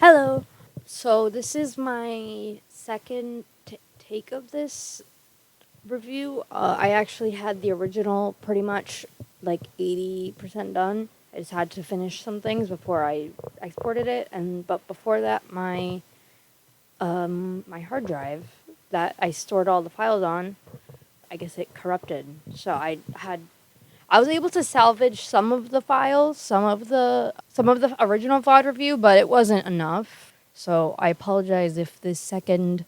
Hello. So this is my second take of this review. I actually had the original pretty much like 80% done. I just had to finish some things before I exported it, and but before that, my hard drive that I stored all the files on, I guess it corrupted. So I was able to salvage some of the files, some of the original VOD review, but it wasn't enough. So I apologize if this second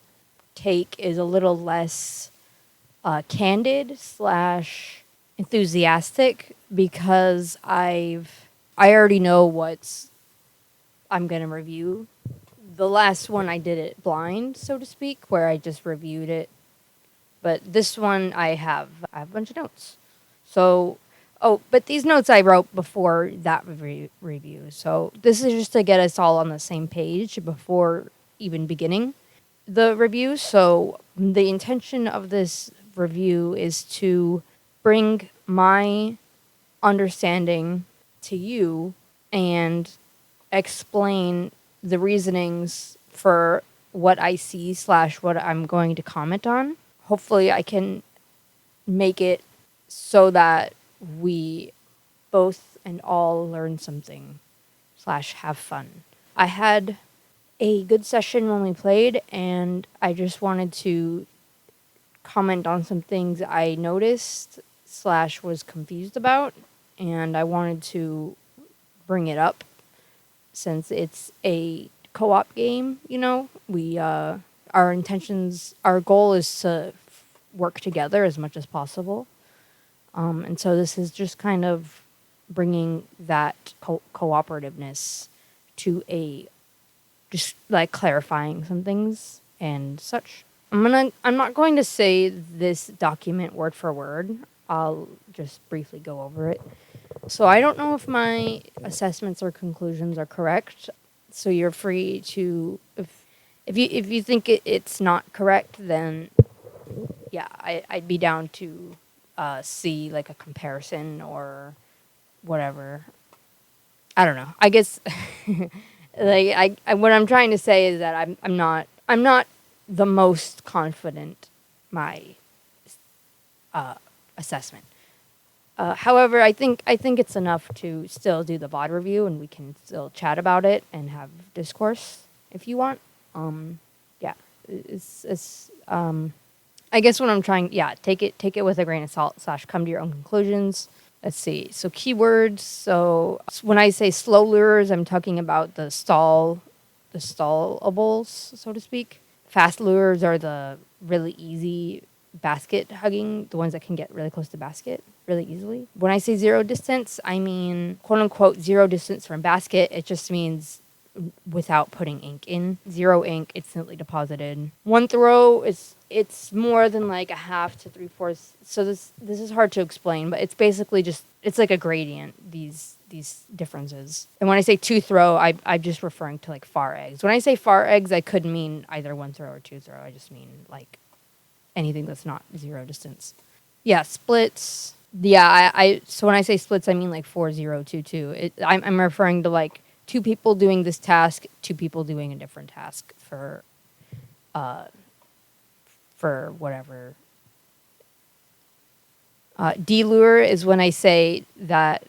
take is a little less candid slash enthusiastic because I already know what's I'm gonna review. The last one I did it blind, so to speak, where I just reviewed it. But this one I have a bunch of notes. So, but these notes I wrote before that review. So this is just to get us all on the same page before even beginning the review. So the intention of this review is to bring my understanding to you and explain the reasonings for what I see slash what I'm going to comment on. Hopefully, I can make it so that we both and all learn something slash have fun. I had a good session when we played, and I just wanted to comment on some things I noticed slash was confused about, and I wanted to bring it up since it's a co-op game. We our goal is to work together as much as possible. And so this is just kind of bringing that cooperativeness to just like clarifying some things and such. I'm not going to say this document word for word. I'll just briefly go over it. So I don't know if my assessments or conclusions are correct. So you're free to if you think it's not correct, then yeah, I'd be down to see like a comparison or whatever. I don't know. I guess like what I'm trying to say is that I'm not the most confident my assessment. However, I think it's enough to still do the VOD review, and we can still chat about it and have discourse if you want. Yeah, it's. I guess what I'm trying, yeah, take it with a grain of salt slash come to your own conclusions. Let's see. So keywords. So when I say slow lures, I'm talking about the stallables, so to speak. Fast lures are the really easy basket hugging, the ones that can get really close to basket really easily. When I say zero distance, I mean quote unquote zero distance from basket. It just means without putting ink in. Zero ink, instantly deposited. One throw is it's more than like a half to 3/4. So this is hard to explain, but it's basically just it's like a gradient. These differences. And when I say two throw, I'm just referring to like far eggs. When I say far eggs, I could mean either one throw or two throw. I just mean like anything that's not zero distance. Yeah, splits. Yeah, I so when I say splits, I mean like 4-0-2-2. I'm referring to like two people doing this task, two people doing a different task for whatever. Delure is when I say that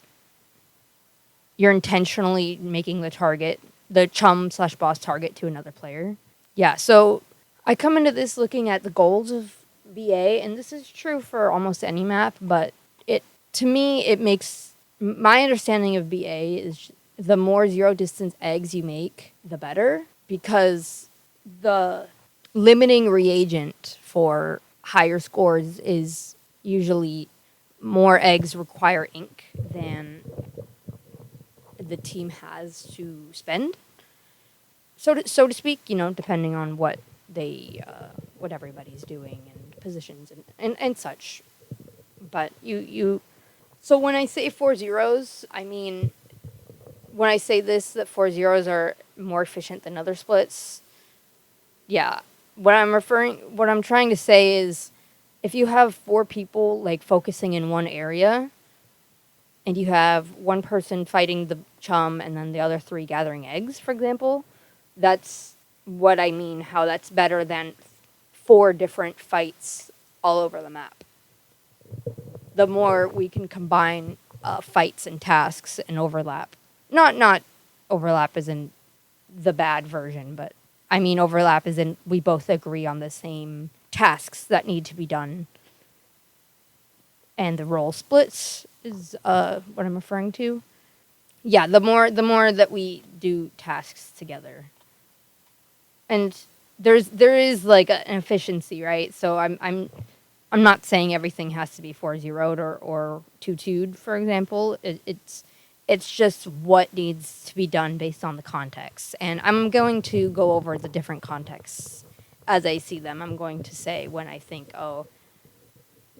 you're intentionally making the chum slash boss target to another player. Yeah, so I come into this looking at the goals of BA, and this is true for almost any map, but to me, it makes my understanding of BA is the more zero distance eggs you make, the better, because the limiting reagent for higher scores is usually more eggs require ink than the team has to spend, so to speak. Depending on what everybody's doing and positions and such. But you so when I say 4 zeros, I mean when I say this that 4 zeros are more efficient than other splits. Yeah, what I'm trying to say is if you have four people like focusing in one area and you have one person fighting the chum and then the other three gathering eggs, for example, That's what I mean, how that's better than 4 different fights all over the map. The more we can combine fights and tasks and overlap. Not overlap as in the bad version, but I mean overlap as in we both agree on the same tasks that need to be done. And the role splits is what I'm referring to. Yeah, the more that we do tasks together. And there is like an efficiency, right? So I'm not saying everything has to be 4-0'd or 2-2'd, for example. It's just what needs to be done based on the context. And I'm going to go over the different contexts as I see them. I'm going to say when I think, oh,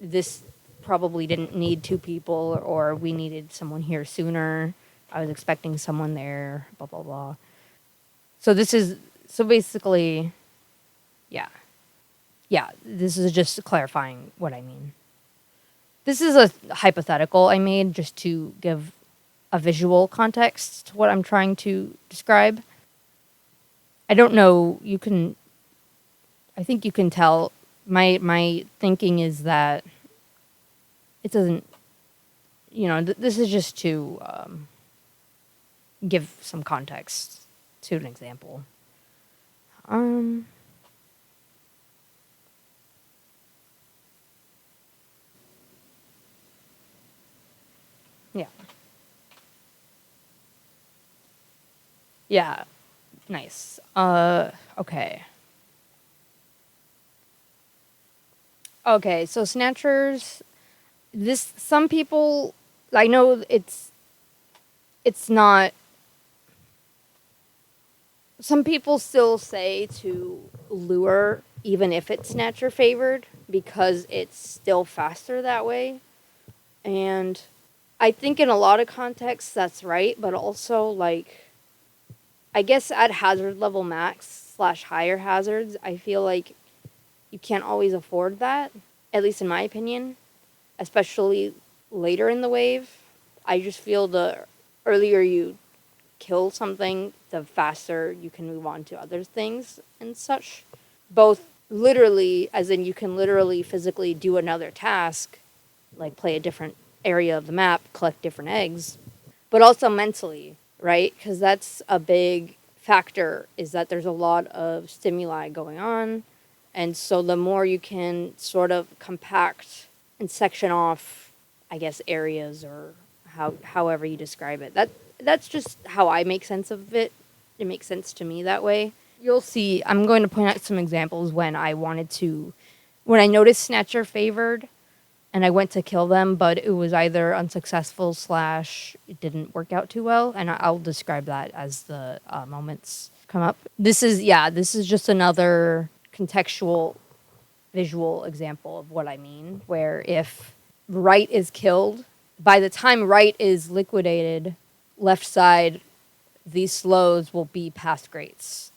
this probably didn't need 2 people, or we needed someone here sooner. I was expecting someone there, blah, blah, blah. So basically, yeah. Yeah, this is just clarifying what I mean. This is a hypothetical I made just to give a visual context to what I'm trying to describe. I don't know, I think you can tell my thinking is that it doesn't, this is just to give some context to an example. Yeah. Yeah. Nice. Okay. Okay, so snatchers, some people, I know it's not, some people still say to lure even if it's snatcher favored because it's still faster that way. And I think in a lot of contexts that's right, but also like I guess at hazard level max / higher hazards, I feel like you can't always afford that, at least in my opinion, especially later in the wave. I just feel the earlier you kill something, the faster you can move on to other things and such. Both literally, as in you can literally physically do another task, like play a different area of the map, collect different eggs, but also mentally, right? Because that's a big factor, is that there's a lot of stimuli going on. And so the more you can sort of compact and section off, I guess, areas or however you describe it, that's just how I make sense of it. It makes sense to me that way. You'll see, I'm going to point out some examples when when I noticed Snatcher favored and I went to kill them, but it was either unsuccessful / it didn't work out too well, and I'll describe that as the moments come up. This is just another contextual, visual example of what I mean, where if right is killed, by the time right is liquidated, left side, these slows will be past greats.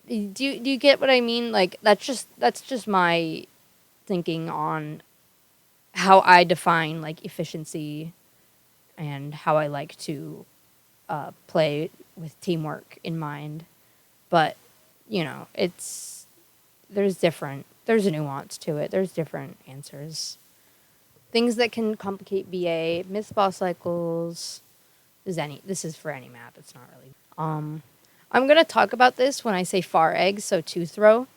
Do you get what I mean? Like that's just my thinking on how I define like efficiency and how I like to play with teamwork in mind. But there's a nuance to it. There's different answers. Things that can complicate BA, miss boss cycles. This is for any map. It's not really. I'm gonna talk about this when I say far eggs, so 2-throw,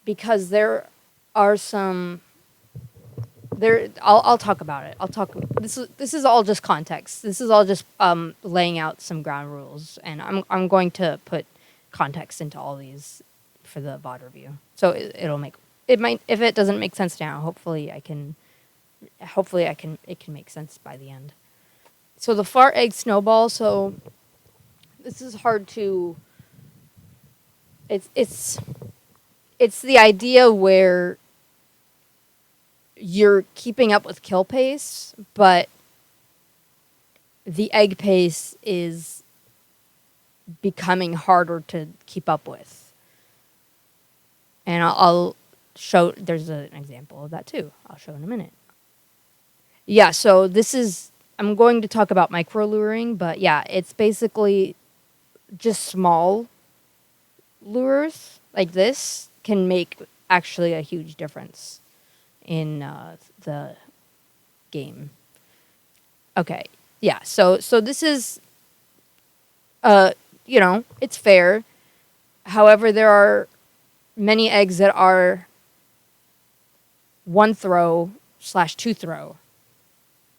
because there are some. I'll talk about it. This is all just context. This is all just laying out some ground rules, and I'm going to put context into all these for the VOD review. So it might, if it doesn't make sense now, hopefully it can make sense by the end. So the far egg snowball, so this is hard to it's the idea where you're keeping up with kill pace, but the egg pace is becoming harder to keep up with. And I'll show, there's an example of that too. I'll show in a minute. Yeah, so I'm going to talk about micro luring, but yeah, it's basically just small lures like this can make actually a huge difference in the game. Okay, yeah. So this is, uh, it's fair. However, there are many eggs that are one throw slash two throw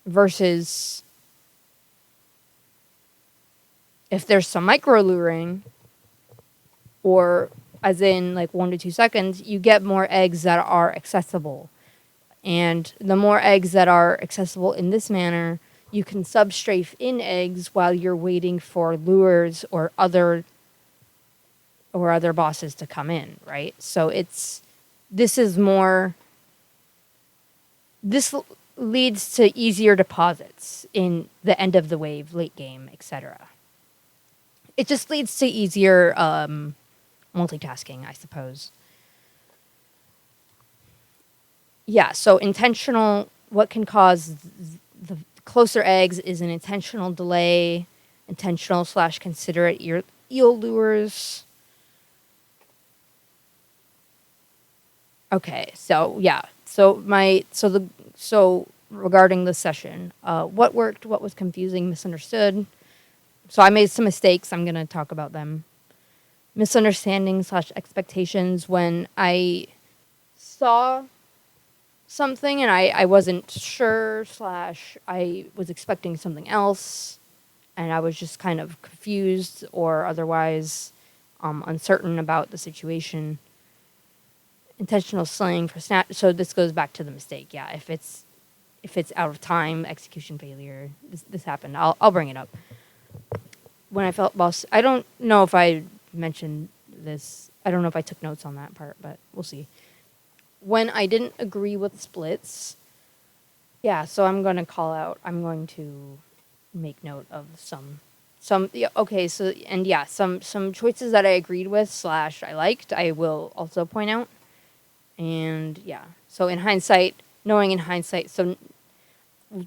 versus if there's some micro luring or as in like 1 to 2 seconds, you get more eggs that are accessible. And the more eggs that are accessible in this manner, you can substrafe in eggs while you're waiting for lures or other bosses to come in, right? So this is more this leads to easier deposits in the end of the wave, late game, etc. It just leads to easier multitasking, I suppose. Yeah, so intentional, what can cause the closer eggs is an intentional delay, intentional slash considerate eel lures. Okay, so yeah, so regarding the session, what worked, what was confusing, misunderstood. So I made some mistakes. I'm gonna talk about them. Misunderstanding slash expectations when I saw something and I wasn't sure slash I was expecting something else and I was just kind of confused or otherwise uncertain about the situation. Intentional slaying for snap. So this goes back to the mistake. Yeah, if it's out of time, execution failure. This happened. I'll bring it up. When I felt boss, I don't know if I mentioned this. I don't know if I took notes on that part, but we'll see. When I didn't agree with splits, yeah, so I'm going to call out, I'm going to make note of yeah, okay, so, and yeah, some choices that I agreed with slash I liked, I will also point out. And yeah, so in hindsight, knowing in hindsight, so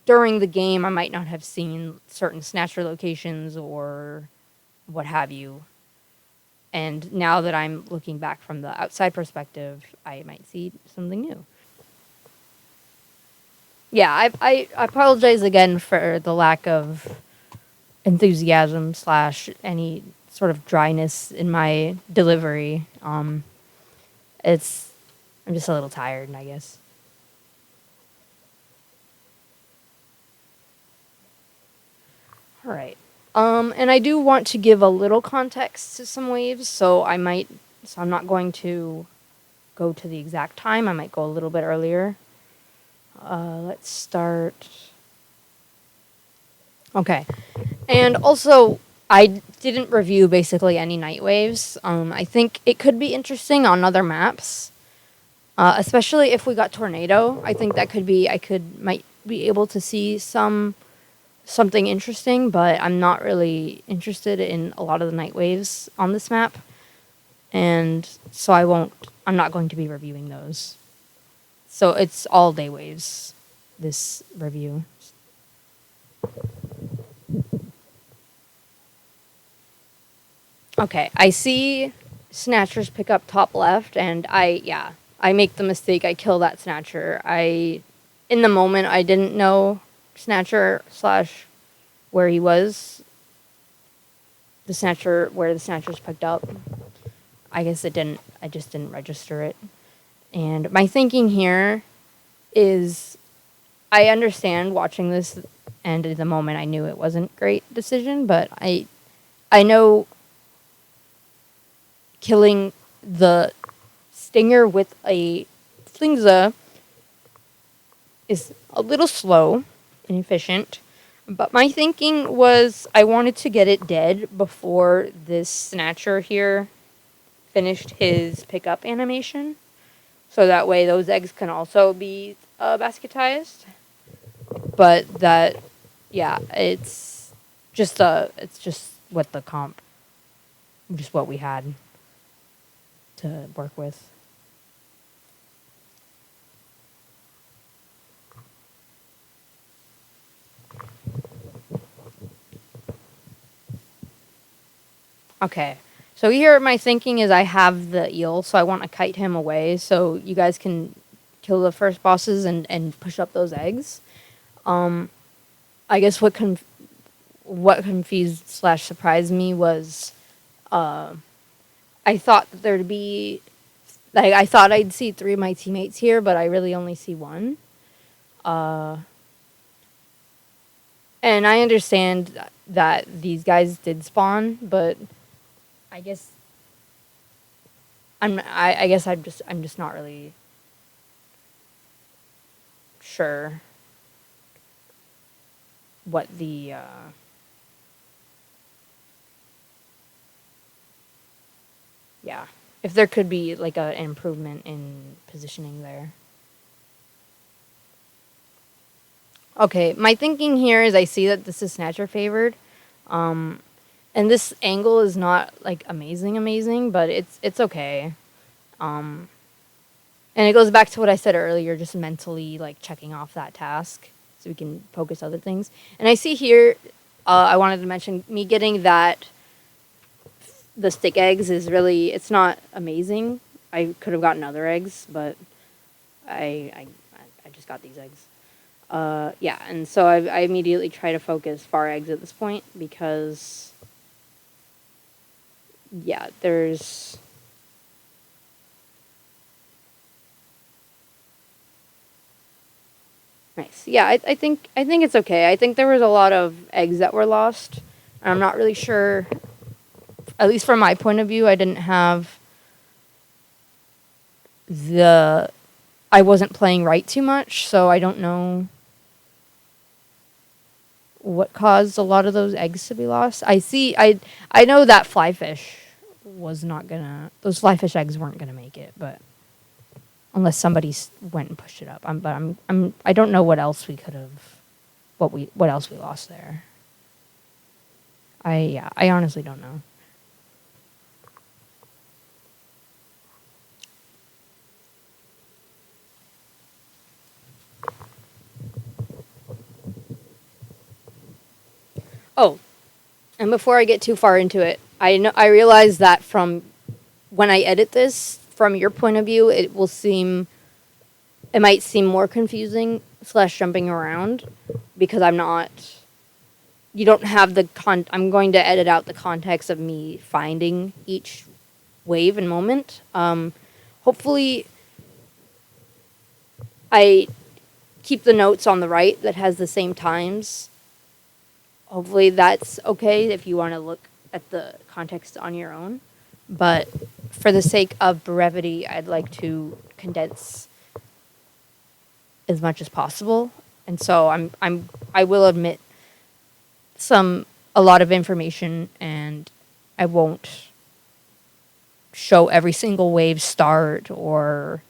during the game, I might not have seen certain snatcher locations or what have you. And now that I'm looking back from the outside perspective, I might see something new. Yeah, I apologize again for the lack of enthusiasm slash any sort of dryness in my delivery. It's I'm just a little tired, I guess. All right. And I do want to give a little context to some waves, so I'm not going to go to the exact time. I might go a little bit earlier. Let's start. Okay. And also, I didn't review basically any night waves. I think it could be interesting on other maps, especially if we got tornado. I think that might be able to see something interesting, but I'm not really interested in a lot of the night waves on this map, and so I'm not going to be reviewing those. So it's all day waves, this review. Okay, I see snatchers pick up top left, and I make the mistake. I kill that snatcher. In the moment, I didn't know snatcher slash where he was. The snatcher where the snatchers picked up. I guess it didn't. I just didn't register it. And my thinking here is, I understand watching this, and at the moment I knew it wasn't a great decision, but I know killing the stinger with a flingza is a little slow and efficient. But my thinking was I wanted to get it dead before this snatcher here finished his pickup animation. So that way those eggs can also be basketized. But that, yeah, it's just what the comp, just what we had to work with. Okay. So here my thinking is I have the eel, so I want to kite him away so you guys can kill the first bosses and push up those eggs. I guess what confused slash surprised me was I thought that there'd be like I thought I'd see three of my teammates here, but I really only see one. And I understand that these guys did spawn, but I guess I guess I'm just not really sure what the yeah, if there could be like an improvement in positioning there. Okay, my thinking here is I see that this is Snatcher favored. And this angle is not like amazing, but it's okay. And it goes back to what I said earlier, just mentally like checking off that task so we can focus other things. And I see here, I wanted to mention me getting that the stick eggs is really it's not amazing. I could have gotten other eggs, but I I, I just got these eggs. Yeah, and so I immediately try to focus far eggs at this point because yeah, there's nice. Yeah, I think it's okay. I think there was a lot of eggs that were lost. And I'm not really sure. At least from my point of view, I didn't have the. I wasn't playing right too much, so I don't know what caused a lot of those eggs to be lost. I know that flyfish was not gonna. Those flyfish eggs weren't gonna make it, but unless somebody went and pushed it up. I don't know what else we could have. What else we lost there. I honestly don't know. Oh, and before I get too far into it, I realize that from when I edit this, from your point of view, it might seem more confusing slash jumping around because I'm not. You don't have the I'm going to edit out the context of me finding each wave and moment. Hopefully, I keep the notes on the right that has the same times. Hopefully, that's okay if you want to look at the context on your own. But for the sake of brevity, I'd like to condense as much as possible. And so I will admit a lot of information, and I won't show every single wave start or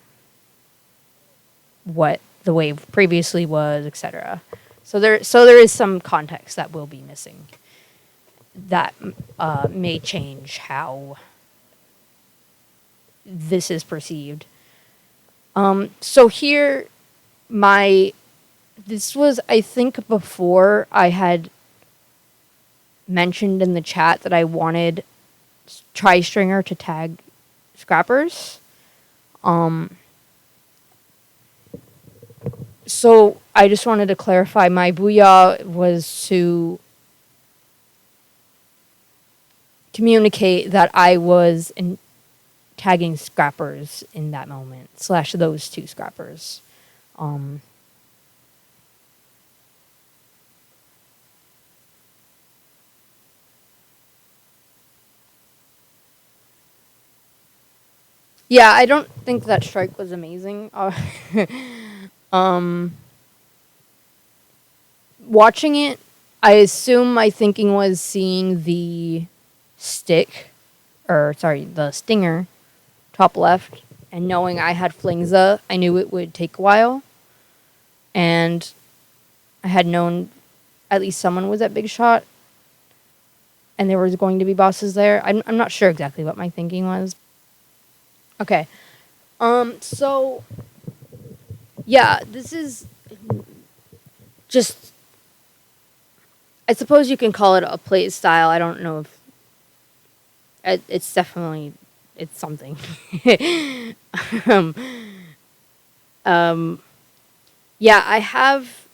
what the wave previously was, etc. So there is some context that will be missing that may change how this is perceived. So here, this was I think before I had mentioned in the chat that I wanted Tri-Stringer to tag scrappers. So I just wanted to clarify my booyah was to communicate that I was tagging scrappers in that moment, / those two scrappers. Yeah, I don't think that strike was amazing. Watching it, I assume my thinking was seeing the the stinger, top left, and knowing I had Flingza, I knew it would take a while. And I had known at least someone was at Big Shot, and there was going to be bosses there. I'm not sure exactly what my thinking was. Okay. So yeah, this is just I suppose you can call it a play style. I don't know if it's definitely it's something. um, um, yeah, I have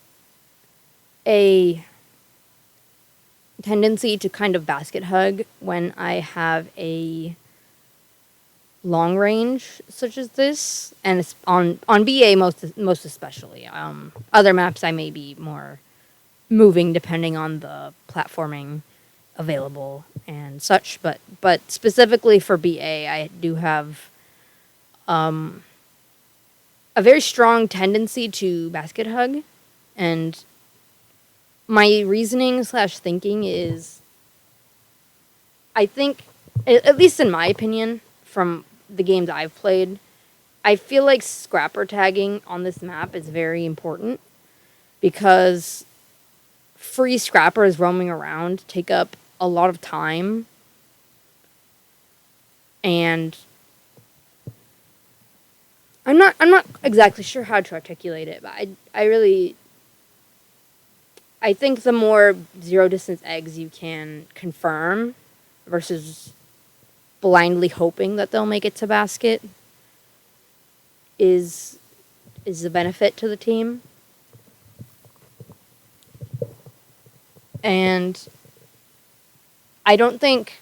a tendency to kind of basket hug when I have a long range such as this, and it's on BA most especially. Other maps I may be more moving depending on the platforming available and such, but specifically for BA, I do have a very strong tendency to basket hug, and my reasoning slash thinking is, I think, at least in my opinion, from the games I've played, I feel like scrapper tagging on this map is very important because free scrappers roaming around take up a lot of time, and I'm not exactly sure how to articulate it, but I think the more zero distance eggs you can confirm versus blindly hoping that they'll make it to basket is a benefit to the team. And I don't think,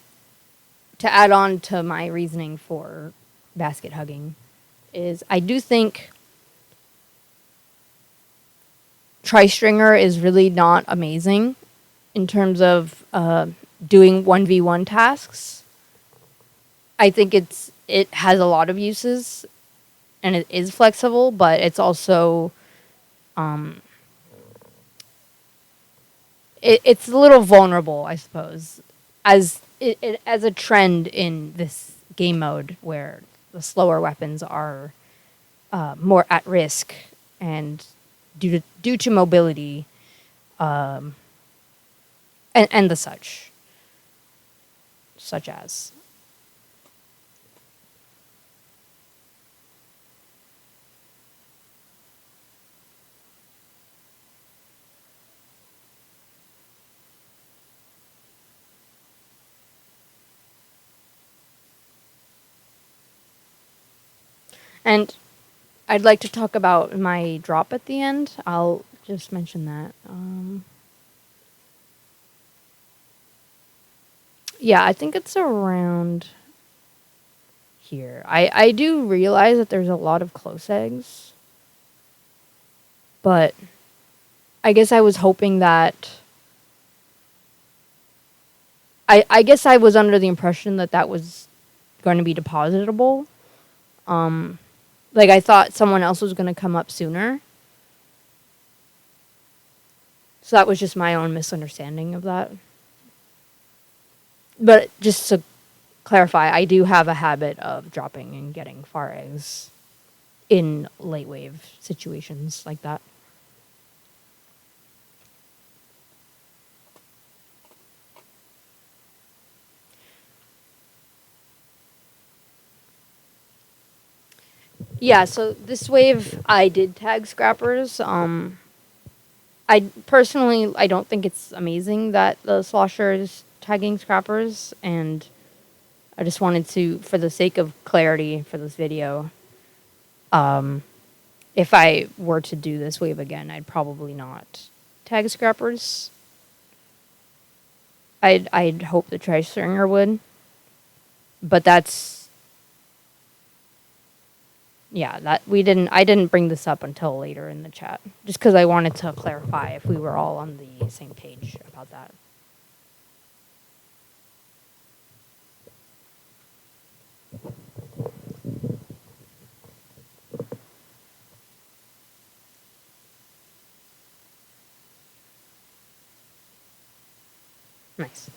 to add on to my reasoning for basket hugging, is I do think Tri-Stringer is really not amazing in terms of doing 1v1 tasks. I think it has a lot of uses and it is flexible, but it's also it's a little vulnerable, I suppose, as as a trend in this game mode where the slower weapons are more at risk and due to mobility and the such as. And I'd like to talk about my drop at the end. I'll just mention that. Yeah, I think it's around here. I do realize that there's a lot of close eggs, but I guess I was hoping that. I guess I was under the impression that that was going to be depositable. Like, I thought someone else was going to come up sooner. So that was just my own misunderstanding of that. But just to clarify, I do have a habit of dropping and getting far eggs in late wave situations like that. Yeah, so this wave I did tag scrappers. I personally I don't think it's amazing that the slosher is tagging scrappers, and I just wanted to, for the sake of clarity for this video, if I were to do this wave again, I'd probably not tag scrappers. I'd hope the Tri-Stringer would, but that's, yeah, that I didn't bring this up until later in the chat, just because I wanted to clarify if we were all on the same page about that. Nice.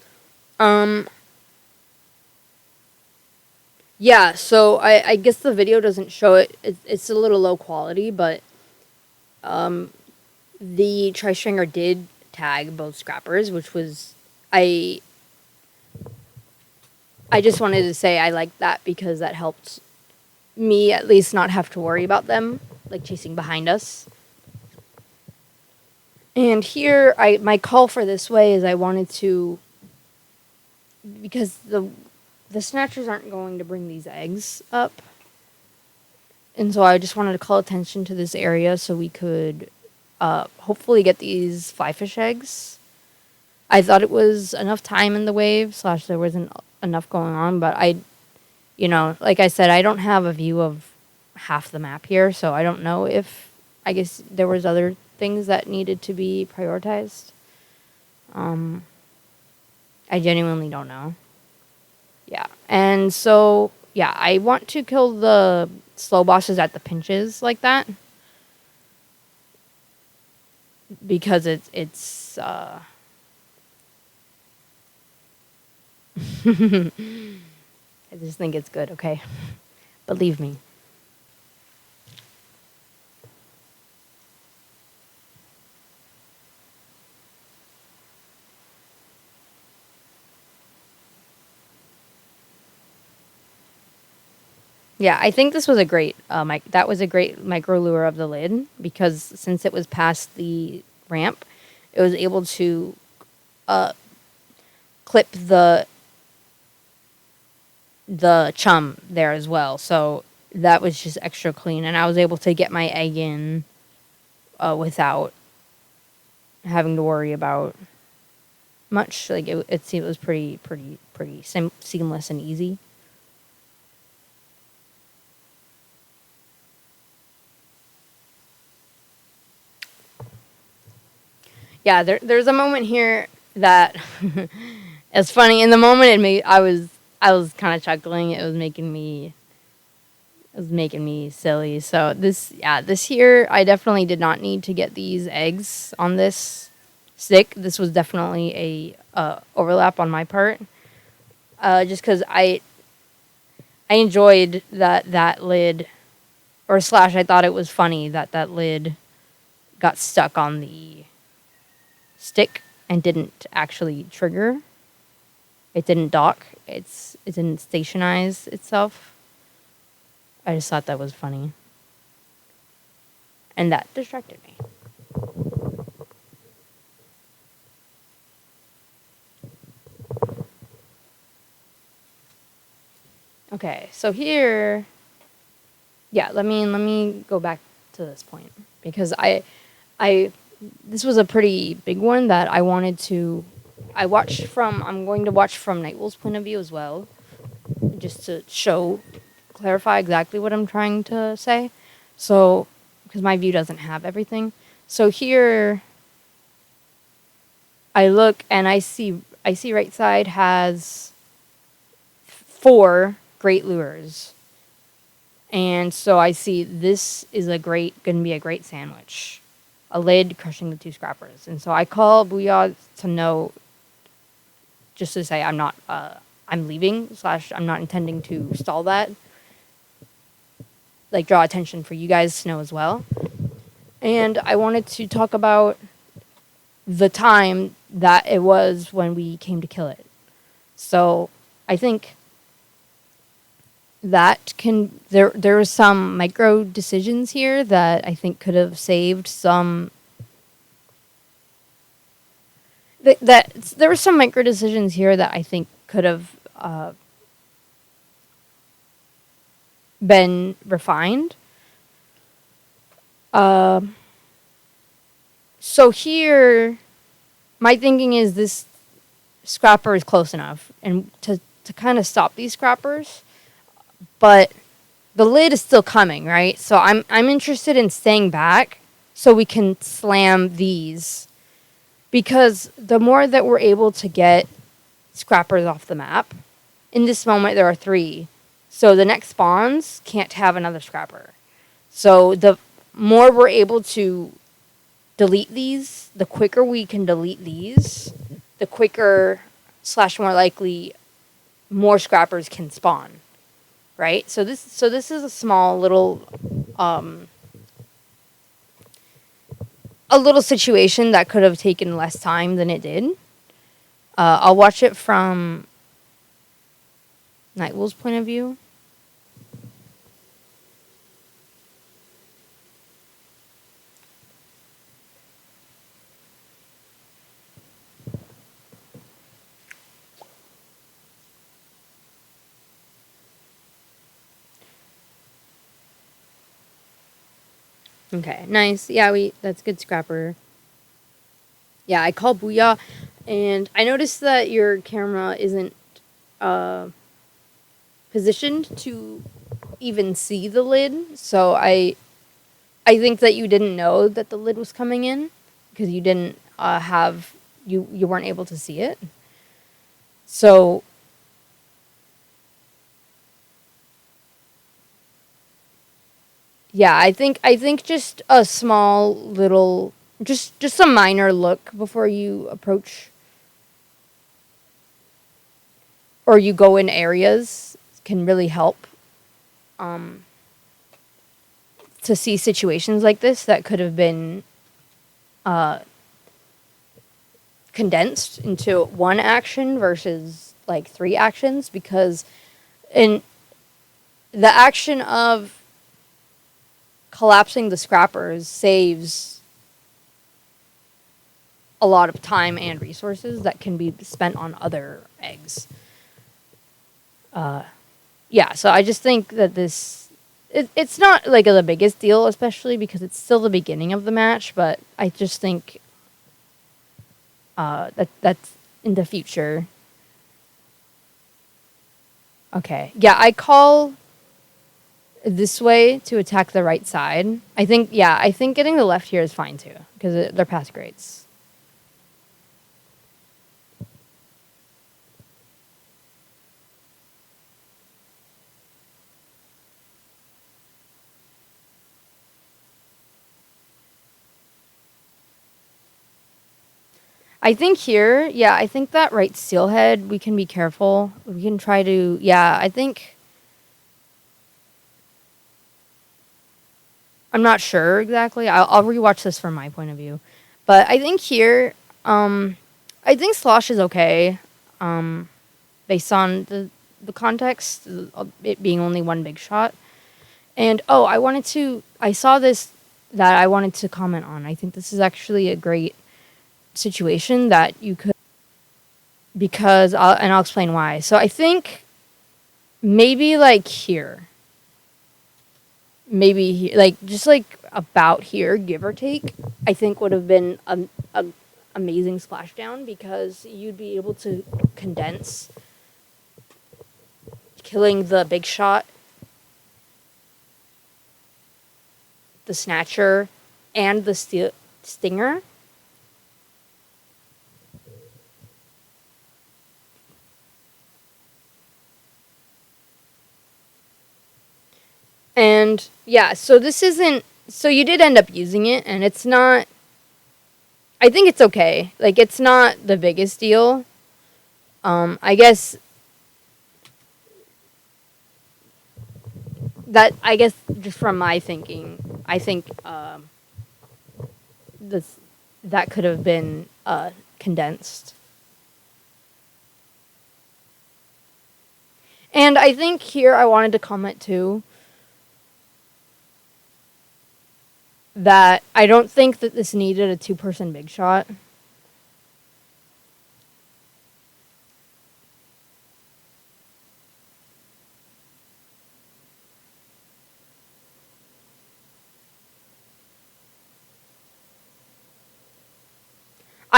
Yeah, so I guess the video doesn't show it. It's a little low quality, but the Tri-Stringer did tag both scrappers, which was, I just wanted to say I liked that because that helped me at least not have to worry about them, like, chasing behind us. And here, my call for this way is I wanted to, because the snatchers aren't going to bring these eggs up. And so I just wanted to call attention to this area so we could hopefully get these fly fish eggs. I thought it was enough time in the wave, slash there wasn't enough going on, but like I said, I don't have a view of half the map here, so I don't know if, I guess there was other things that needed to be prioritized. I genuinely don't know. Yeah. And so, yeah, I want to kill the slow bosses at the pinches like that. Because it's I just think it's good, okay? Believe me. Yeah, I think this was a great that was a great micro lure of the lid, because since it was past the ramp, it was able to clip the chum there as well. So that was just extra clean, and I was able to get my egg in without having to worry about much. Like it was pretty seamless and easy. Yeah, there's a moment here that it's funny. In the moment, I was kind of chuckling. It was making me silly. So this year I definitely did not need to get these eggs on this stick. This was definitely a overlap on my part. Just because I enjoyed that lid, or slash I thought it was funny that lid got stuck on the stick and didn't actually trigger. It didn't dock. It didn't stationize itself. I just thought that was funny. And that distracted me. Okay, so here, yeah, let me go back to this point, because I this was a pretty big one that I wanted to. I'm going to watch from Nightwolf's point of view as well, just to clarify exactly what I'm trying to say. So, because my view doesn't have everything. So here, I look and I see right side has 4 great lures. And so I see this is going to be a great sandwich. A lid crushing the 2 scrappers. And so I call Booyah to know, just to say I'm leaving, slash I'm not intending to stall that. Like, draw attention for you guys to know as well. And I wanted to talk about the time that it was when we came to kill it. So I think there were some micro decisions here that I think could have saved some. That there were some micro decisions here that I think could have been refined. So here, my thinking is this scrapper is close enough, and to kind of stop these scrappers, but the lid is still coming, right? So I'm interested in staying back so we can slam these, because the more that we're able to get scrappers off the map, in this moment there are 3, so the next spawns can't have another scrapper. So the more we're able to delete these, the quicker we can delete these, the quicker slash more likely more scrappers can spawn. Right? So this is a small little a little situation that could have taken less time than it did. I'll watch it from Nightwolf's point of view. Okay, nice. Yeah, that's good scrapper. Yeah, I call Booyah, and I noticed that your camera isn't uh, positioned to even see the lid. So I think that you didn't know that the lid was coming in because you didn't have you weren't able to see it. So yeah, I think just a small little just a minor look before you approach or you go in areas can really help um, to see situations like this that could have been uh, condensed into one action versus like three actions because in the action of collapsing the scrappers saves a lot of time and resources that can be spent on other eggs. Yeah, so I just think that it's not like the biggest deal, especially because it's still the beginning of the match. But I just think that's in the future. Okay, yeah, I call this way to attack the right side. I think getting the left here is fine too because they're pass grades. I think here, yeah, I think that right steelhead, we can be careful. We can try to, yeah, I think, I'm not sure exactly. I'll rewatch this from my point of view. But I think here, um, I think Slosh is okay, um, based on the context, it being only one big shot. And, oh, I saw this that I wanted to comment on. I think this is actually a great situation that you could, because, I'll explain why. So I think maybe like here, like just like about here, give or take, I think would have been a amazing splashdown because you'd be able to condense killing the big shot, the snatcher, and the stinger. And yeah, so this isn't. So you did end up using it, and it's not. I think it's okay. Like it's not the biggest deal. I guess I guess just from my thinking, I think this that could have been condensed. And I think here I wanted to comment too that I don't think that this needed a two-person big shot.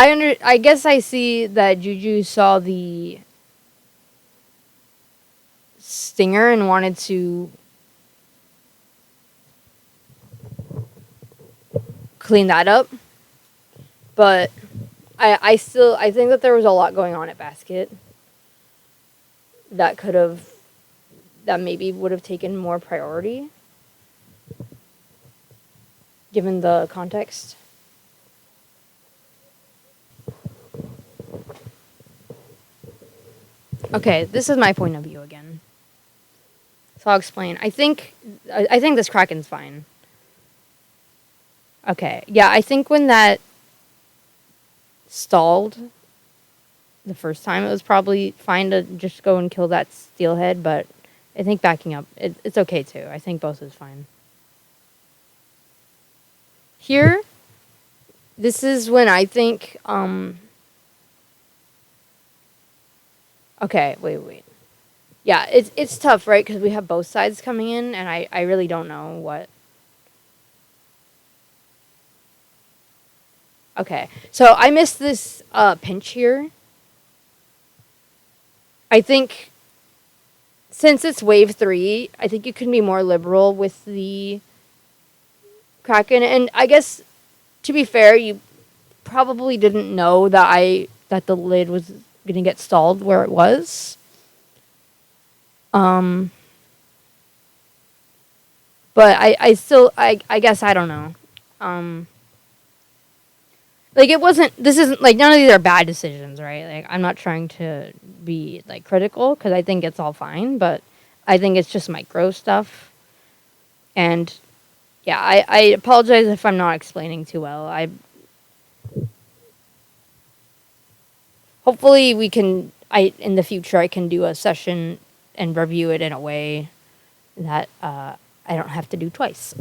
I guess I see that Juju saw the stinger and wanted to clean that up, but I think that there was a lot going on at basket that could have that maybe would have taken more priority given the context. Okay, this is my point of view again. So I'll explain. I think this Kraken's fine. Okay. Yeah, I think when that stalled the first time, it was probably fine to just go and kill that steelhead, but I think backing up, it's okay too. I think both is fine. Here, this is when I think, okay, wait. Yeah, it's tough, right? Because we have both sides coming in, and I really don't know what. Okay. So I missed this pinch here. I think since it's wave 3, I think you can be more liberal with the Kraken. And I guess, to be fair, you probably didn't know that the lid was going to get stalled where it was. Um, but I still, I guess, I don't know. Um, like, it wasn't, this isn't, like, none of these are bad decisions, right? Like, I'm not trying to be, like, critical, because I think it's all fine, but I think it's just micro stuff. And, yeah, I apologize if I'm not explaining too well. Hopefully we can, in the future, I can do a session and review it in a way that, I don't have to do twice.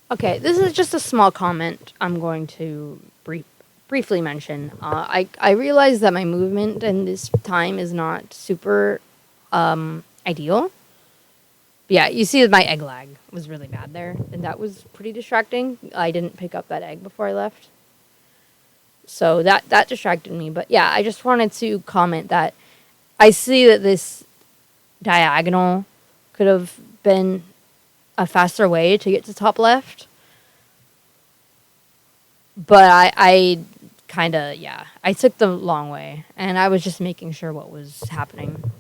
Okay, this is just a small comment I'm going to briefly mention. I realize that my movement in this time is not super ideal. But yeah, you see my egg lag was really bad there, and that was pretty distracting. I didn't pick up that egg before I left. So that distracted me. But yeah, I just wanted to comment that I see that this diagonal could have been a faster way to get to top left. But I kind of, yeah, I took the long way, and I was just making sure what was happening.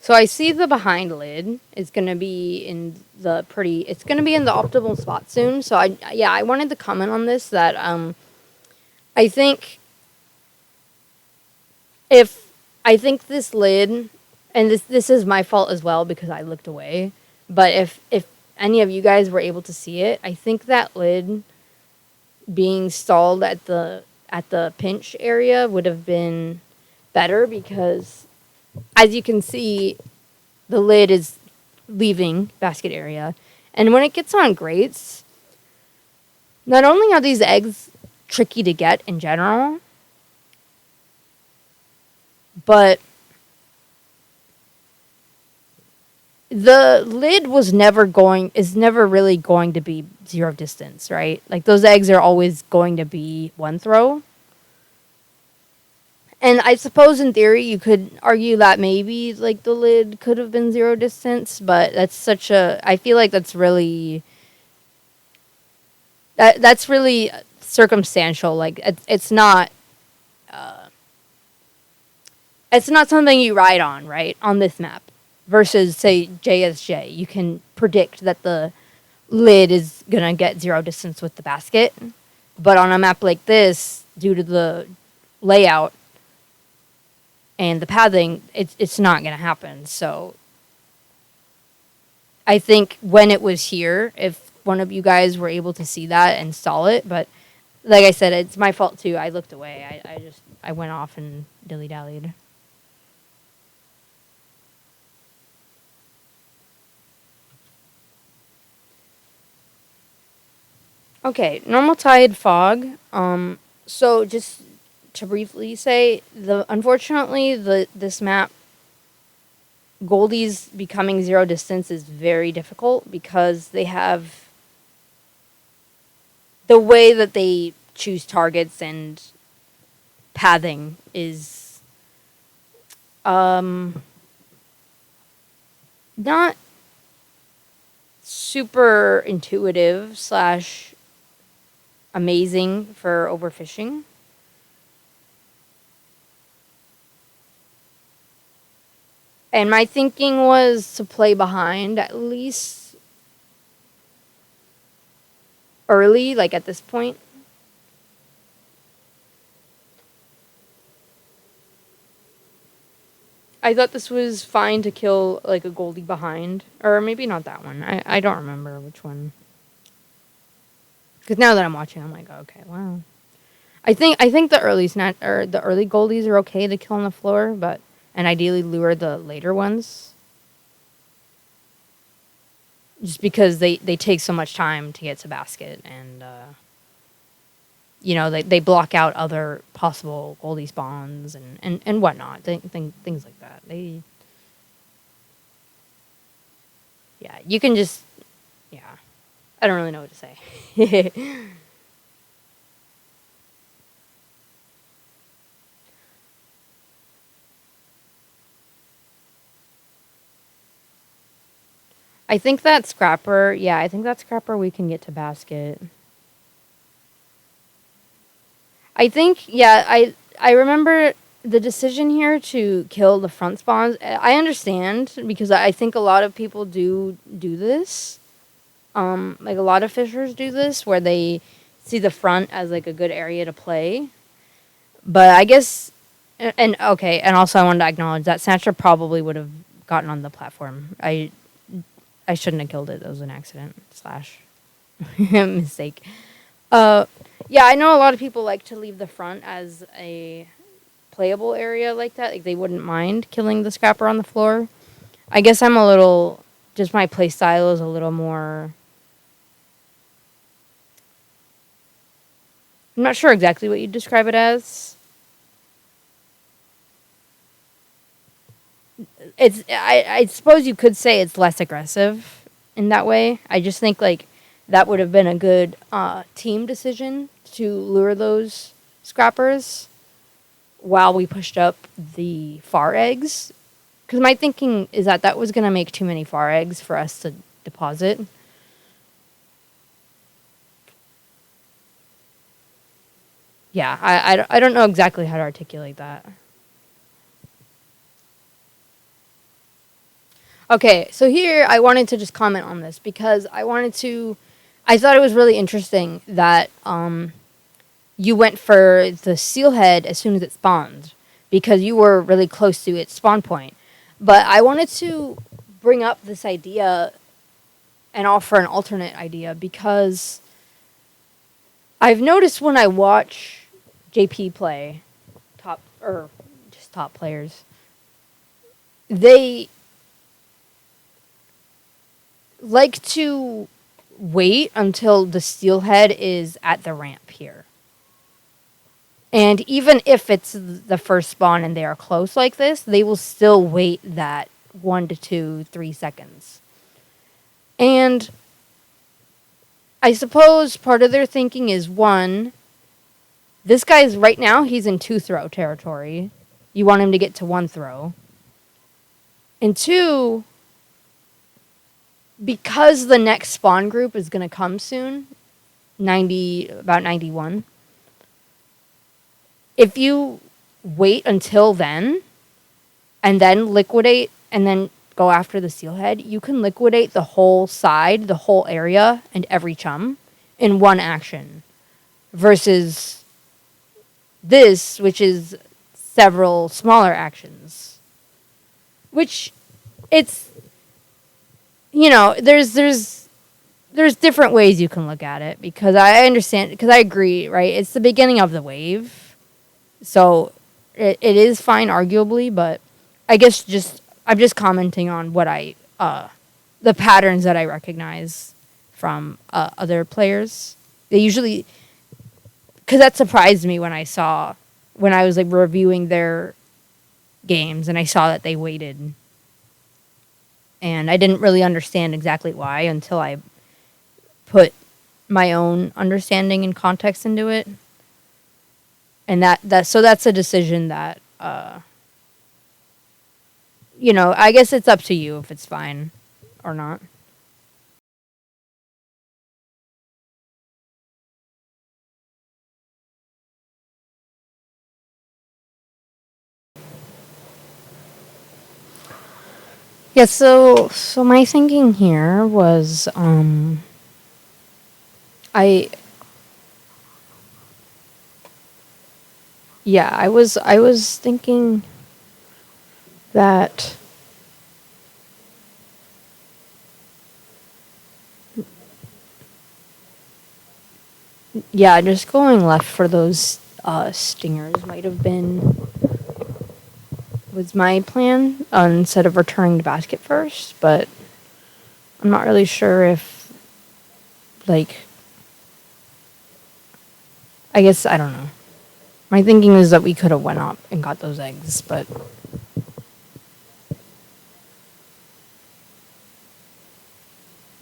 So I see the behind lid is going to be in the it's going to be in the optimal spot soon. So I wanted to comment on this that I think if I think this lid, and this is my fault as well because I looked away, but if any of you guys were able to see it, I think that lid being stalled at the pinch area would have been better because as you can see, the lid is leaving basket area. And when it gets on grates, not only are these eggs tricky to get in general, but the lid is never really going to be zero distance, right? Like those eggs are always going to be one throw. And I suppose in theory you could argue that maybe like the lid could have been zero distance, but I feel like that's really circumstantial. Like it's not something you ride on, right? On this map versus say JSJ, you can predict that the lid is going to get zero distance with the basket. But on a map like this, due to the layout and the pathing, it's not going to happen. So I think when it was here, if one of you guys were able to see that and install it, but like I said, it's my fault too. I looked away. I went off and dilly dallied. Okay, normal tide fog. So just to briefly say, unfortunately this map Goldie's becoming zero distance is very difficult because they have the way that they choose targets and pathing is not super intuitive slash amazing for overfishing. And my thinking was to play behind at least early, like at this point. I thought this was fine to kill like a Goldie behind. Or maybe not that one. I don't remember which one. Because now that I'm watching, I'm like, okay, wow. I think the early the early Goldies are okay to kill on the floor, but and ideally lure the later ones. Just because they take so much time to get to basket, and they block out other possible goldie spawns and whatnot, things like that. Yeah, you can just, yeah, I don't really know what to say. I think that scrapper, yeah, I think that scrapper we can get to basket. I think, yeah, I remember the decision here to kill the front spawns. I understand because I think a lot of people do this. Like a lot of fishers do this where they see the front as like a good area to play. But I guess, and okay, and also I wanted to acknowledge that Snatcher probably would have gotten on the platform. I shouldn't have killed it. That was an accident slash mistake. Uh, yeah, I know a lot of people like to leave the front as a playable area like that. Like they wouldn't mind killing the scrapper on the floor. I guess I'm a little, just my play style is a little more. I'm not sure exactly what you'd describe it as. I suppose you could say it's less aggressive in that way. I just think like that would have been a good team decision to lure those scrappers while we pushed up the far eggs. Because my thinking is that that was going to make too many far eggs for us to deposit. Yeah, I don't know exactly how to articulate that. Okay, so here I wanted to just comment on this because I thought it was really interesting that you went for the steelhead as soon as it spawned because you were really close to its spawn point. But I wanted to bring up this idea and offer an alternate idea because I've noticed when I watch JP play, top or just top players, they like to wait until the steelhead is at the ramp here. And even if it's the first spawn and they are close like this, they will still wait that 1 to 2, 3 seconds. And I suppose part of their thinking is one, this guy's right now, he's in 2-throw territory. You want him to get to 1 throw. And 2, because the next spawn group is going to come soon, about 91, if you wait until then and then liquidate and then go after the steelhead, you can liquidate the whole side, the whole area, and every chum in one action. Versus this, which is several smaller actions. Which it's, there's different ways you can look at it because I understand, because I agree, right? It's the beginning of the wave. So it is fine, arguably, but I guess I'm just commenting on what the patterns that I recognize from other players. They usually, because that surprised me when I was like reviewing their games and I saw that they waited. And I didn't really understand exactly why until I put my own understanding and context into it. And so that's a decision that, I guess it's up to you if it's fine or not. Yeah, so my thinking here was, I yeah, I was thinking that yeah, just going left for those stingers would was my plan instead of returning the basket first, but I'm not really sure if, like, I guess, I don't know. My thinking is that we could have went up and got those eggs, but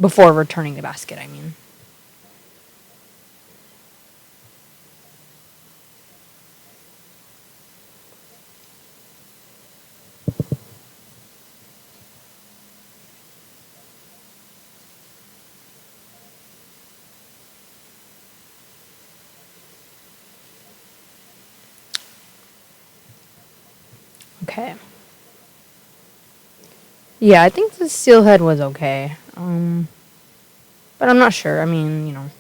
before returning the basket, I mean. Okay. Yeah, I think the steelhead was okay. But I'm not sure. I mean,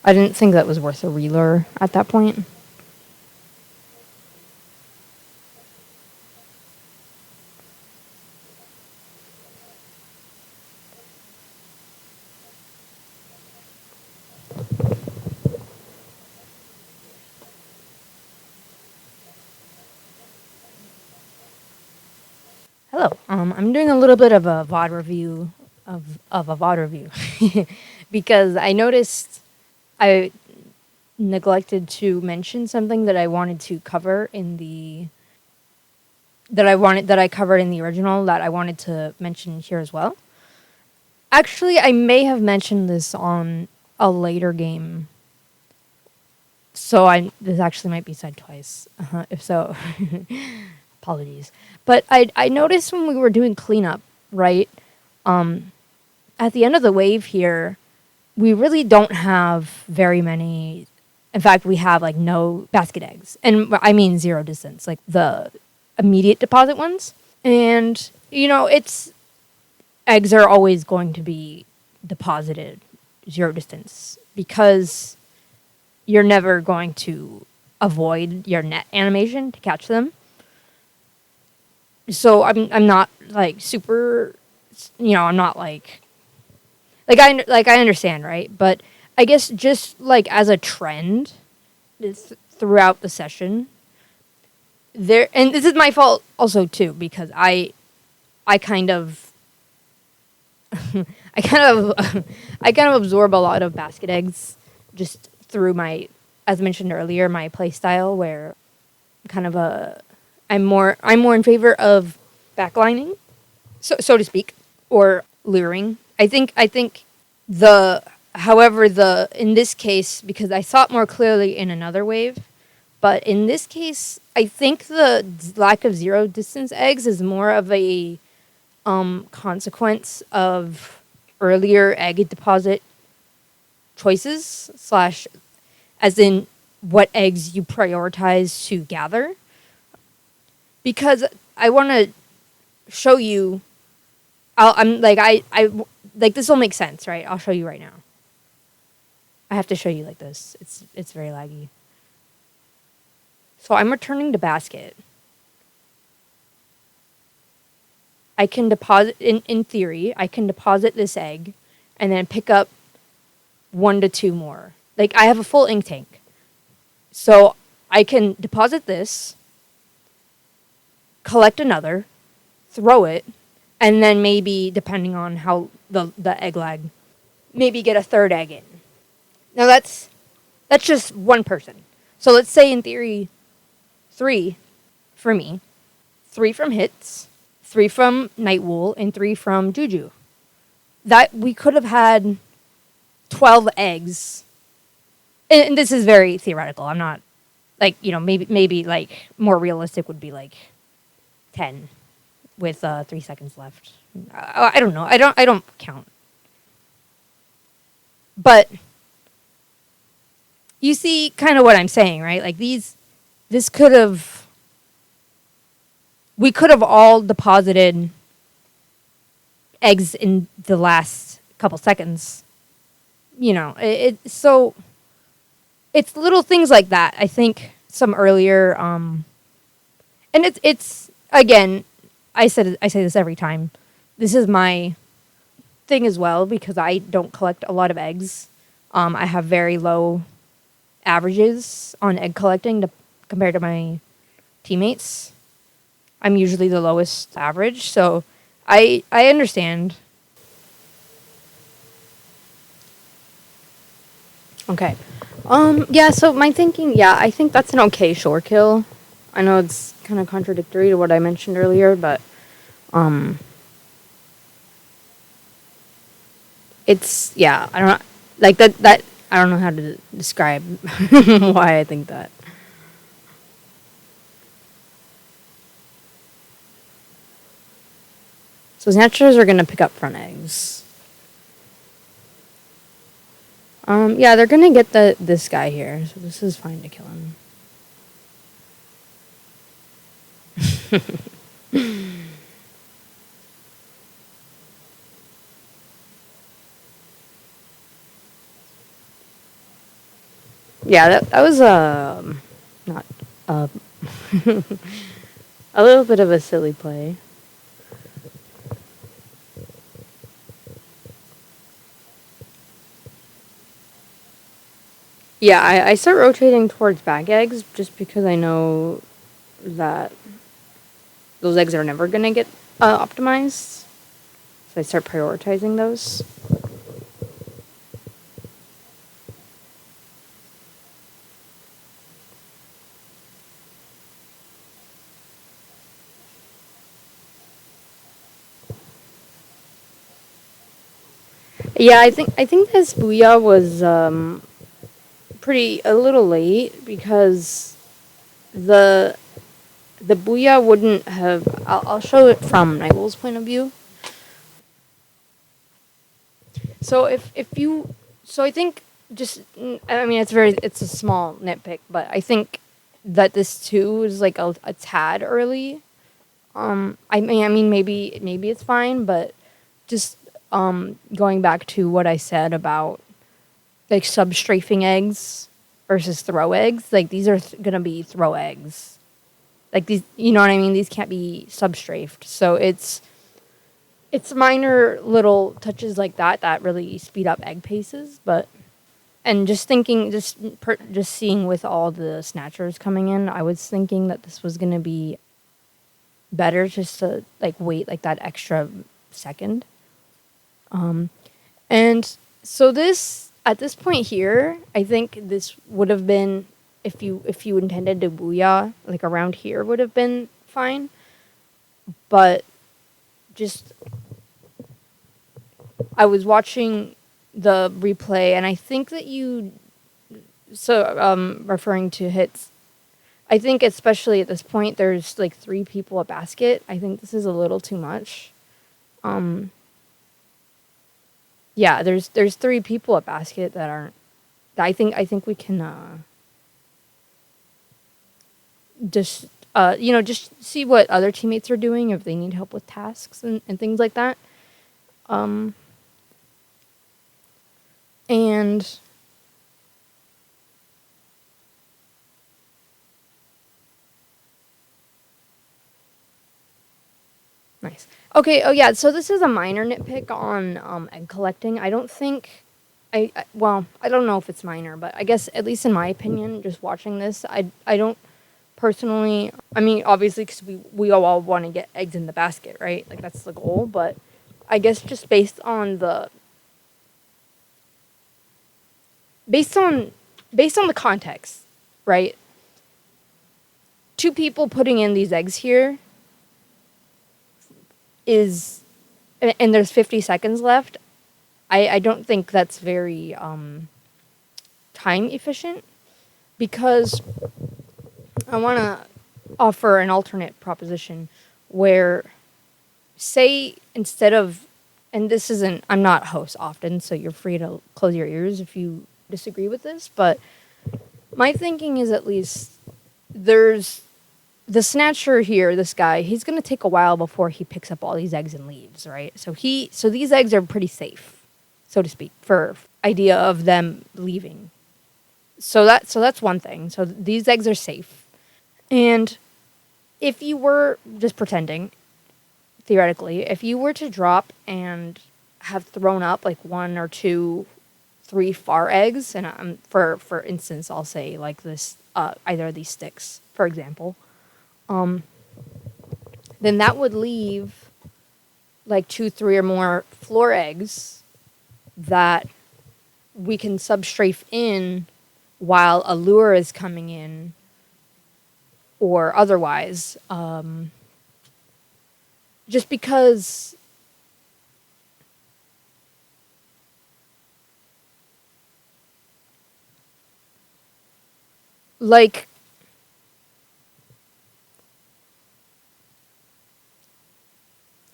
I didn't think that was worth a relure at that point. Hello. I'm doing a little bit of a VOD review of a VOD review because I noticed I neglected to mention something that I wanted to cover in the that I covered in the original that I wanted to mention here as well. Actually, I may have mentioned this on a later game, so this actually might be said twice. If so, apologies. But I noticed when we were doing cleanup, right? At the end of the wave here, we really don't have very many. In fact, we have like no basket eggs, and I mean zero distance, like the immediate deposit ones. And it's eggs are always going to be deposited zero distance because you're never going to avoid your net animation to catch them. So I'm not like super, I'm not like I understand, right? But I guess just like as a trend throughout the session, there, and this is my fault also too, because I kind of I kind of I kind of absorb a lot of basket eggs just through my, as mentioned earlier, my play style where kind of I'm more in favor of backlining, so to speak, or luring. I think the however the in this case, because I saw it more clearly in another wave, but in this case I think the lack of zero distance eggs is more of a consequence of earlier egg deposit choices slash as in what eggs you prioritize to gather, because I want to show you. I'm like I like this will make sense, right? I'll show you right now. I have to show you like this. It's very laggy. So I'm returning the basket. I can deposit in theory, I can deposit this egg and then pick up 1 to 2 more. Like I have a full ink tank. So I can deposit this, collect another, throw it, and then maybe depending on how the egg lag, maybe get a third egg in. Now that's just one person. So let's say in theory 3 for me, 3 from hits, 3 from Nightwool, and 3 from Juju. That we could have had 12 eggs. And this is very theoretical. I'm not like, maybe like more realistic would be like 10 with 3 seconds left. I don't know. I don't count. But you see kind of what I'm saying, right? Like this could have, we could have all deposited eggs in the last couple seconds. So it's little things like that. I think some earlier, and it's again, I say this every time. This is my thing as well because I don't collect a lot of eggs. I have very low averages on egg collecting compared to my teammates. I'm usually the lowest average, so I understand. Okay. Yeah, so my thinking, yeah, I think that's an okay shore kill. I know it's kind of contradictory to what I mentioned earlier, but um it's yeah, I don't know, like that I don't know how to describe why I think that. So snatchers are going to pick up front eggs. Yeah, they're going to get this guy here. So this is fine to kill him. Yeah, that was not uh a little bit of a silly play. Yeah, I start rotating towards back eggs just because I know that those eggs are never gonna get optimized. So I start prioritizing those. Yeah, I think this booyah was pretty a little late because the the booyah wouldn't have. I'll show it from Nibel's point of view. So if you, so I think just I mean it's a small nitpick, but I think that this too is like a tad early. I mean maybe it's fine, but just going back to what I said about like substrafing eggs versus throw eggs, like these are gonna be throw eggs. Like these, you know what I mean? These can't be substrafed. So it's minor little touches like that that really speed up egg paces, but and just thinking just seeing with all the snatchers coming in, I was thinking that this was going to be better just to like wait like that extra second. And so this at this point here, I think this would have been if you intended to booyah like around here would have been fine, but just I was watching the replay and I think that you so referring to hits, I think especially at this point there's like three people a basket. I think this is a little too much. Um yeah, there's three people a basket that aren't I think we can just just see what other teammates are doing if they need help with tasks and things like that. Um and nice. Okay, oh yeah, so this is a minor nitpick on egg collecting. I don't think well, I don't know if it's minor, but I guess at least in my opinion, just watching this, I don't personally. I mean, obviously, because we all want to get eggs in the basket, right? Like that's the goal. But I guess just based on based on the context, right? Two people putting in these eggs here is, and there's 50 seconds left. I don't think that's very time efficient because I want to offer an alternate proposition where, say, instead of, and this isn't, I'm not a host often, so you're free to close your ears if you disagree with this, but my thinking is at least there's the snatcher here, this guy, he's going to take a while before he picks up all these eggs and leaves, right? So these eggs are pretty safe, so to speak, for idea of them leaving. So that's one thing. So these eggs are safe. And if you were just pretending, theoretically, if you were to drop and have thrown up like one or two, three far eggs, and for instance, I'll say like this, either of these sticks, for example, then that would leave like 2, 3, or more floor eggs that we can substrafe in while a lure is coming in or otherwise. Just because, like,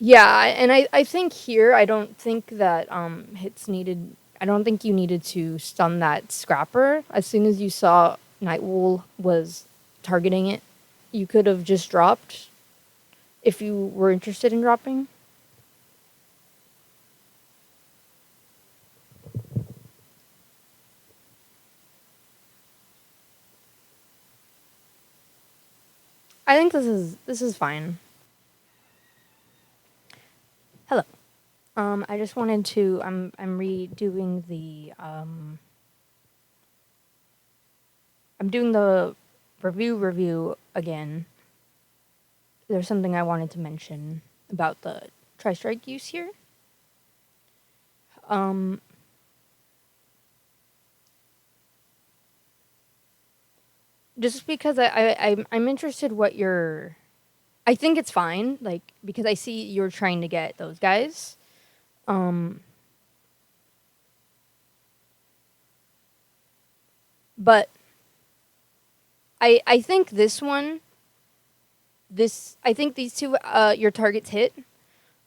yeah, and I think here, I don't think that hits needed. I don't think you needed to stun that scrapper. As soon as you saw Nightwool was targeting it, you could have just dropped if you were interested in dropping. I think this is fine. Hello. I just wanted to. I'm redoing the. I'm doing the review again. There's something I wanted to mention about the tri-strike use here. Um, just because I'm interested what you're. I think it's fine, like because I see you're trying to get those guys. Um, but I think this one. I think these two your targets hit,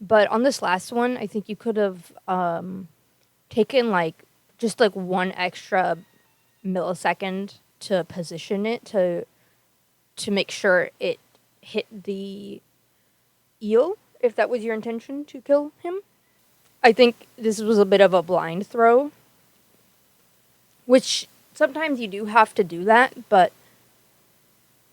but on this last one, I think you could have taken like just like one extra millisecond to position it to make sure it hit the eel if that was your intention to kill him. I think this was a bit of a blind throw, which sometimes you do have to do that, but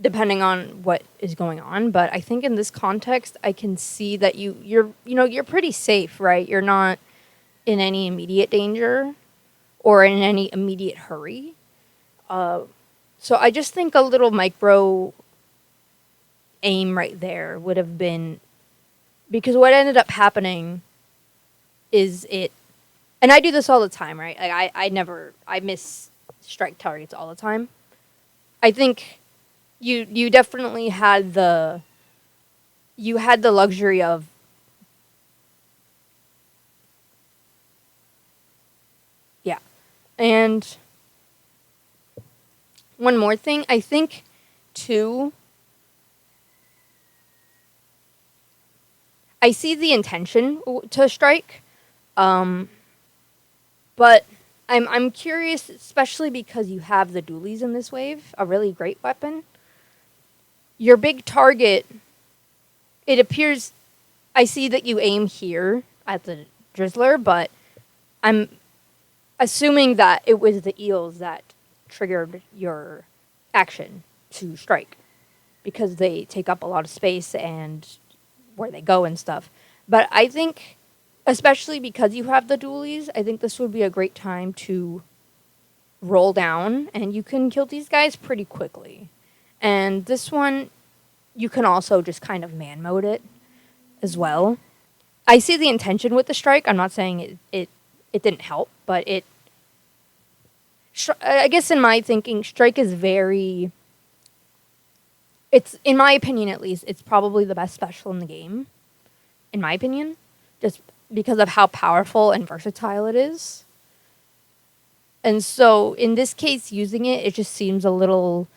depending on what is going on. But I think in this context, I can see that you're pretty safe, right? You're not in any immediate danger or in any immediate hurry. So I just think a little micro aim right there would have been because what ended up happening is it, and I do this all the time, right? Like I miss strike targets all the time. I think you definitely had the luxury of yeah, and one more thing, I think too. I see the intention to strike, but I'm curious, especially because you have the dualies in this wave, a really great weapon. Your big target, it appears. I see that you aim here at the drizzler, but I'm assuming that it was the eels that triggered your action to strike because they take up a lot of space and where they go and stuff. But I think, especially because you have the dualies, I think this would be a great time to roll down and you can kill these guys pretty quickly. And this one, you can also just kind of man mode it as well. I see the intention with the strike. I'm not saying it didn't help, but I guess in my thinking, strike is very. It's in my opinion, at least, it's probably the best special in the game. In my opinion, just because of how powerful and versatile it is. And so, in this case, using it, it just seems a little.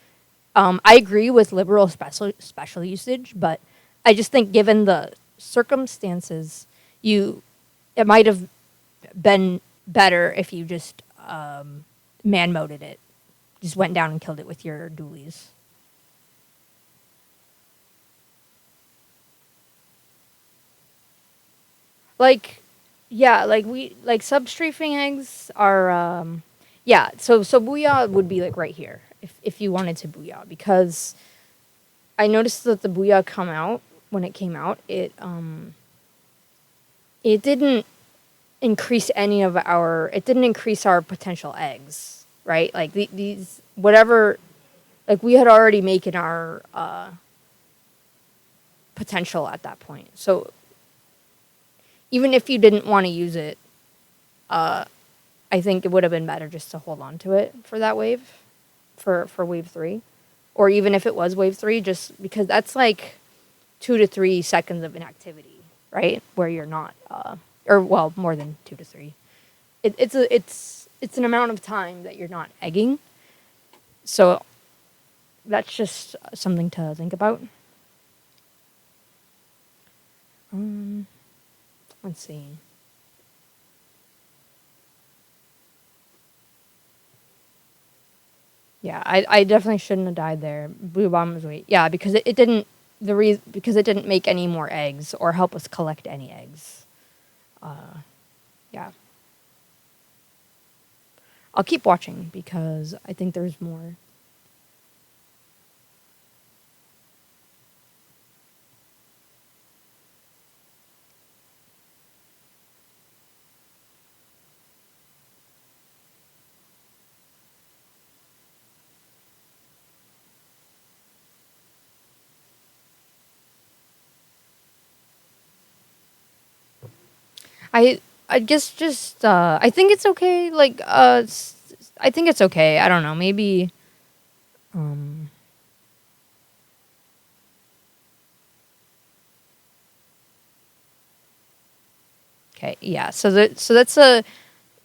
I agree with liberal special usage, but I just think given the circumstances, it might have been better if you just man moded it, just went down and killed it with your dualies. Like, yeah, like substrafing eggs are yeah. So booyah would be like right here if you wanted to booyah because I noticed that the booyah come out when it came out. It didn't increase any of our. It didn't increase our potential eggs, right? Like these whatever, like we had already making our potential at that point. So even if you didn't want to use it, I think it would have been better just to hold on to it for that wave, for wave three, or even if it was wave three, just because that's like 2 to 3 seconds of inactivity, right? Where you're not, or well, more than 2 to 3. It's an amount of time that you're not egging. So that's just something to think about. Let's see. Yeah, I definitely shouldn't have died there. Blue bombers wait. Yeah, because it didn't because it didn't make any more eggs or help us collect any eggs. Yeah. I'll keep watching because I think there's more. I I guess just I think it's okay. Like I think it's okay. I don't know. Maybe um okay. Yeah. So that's a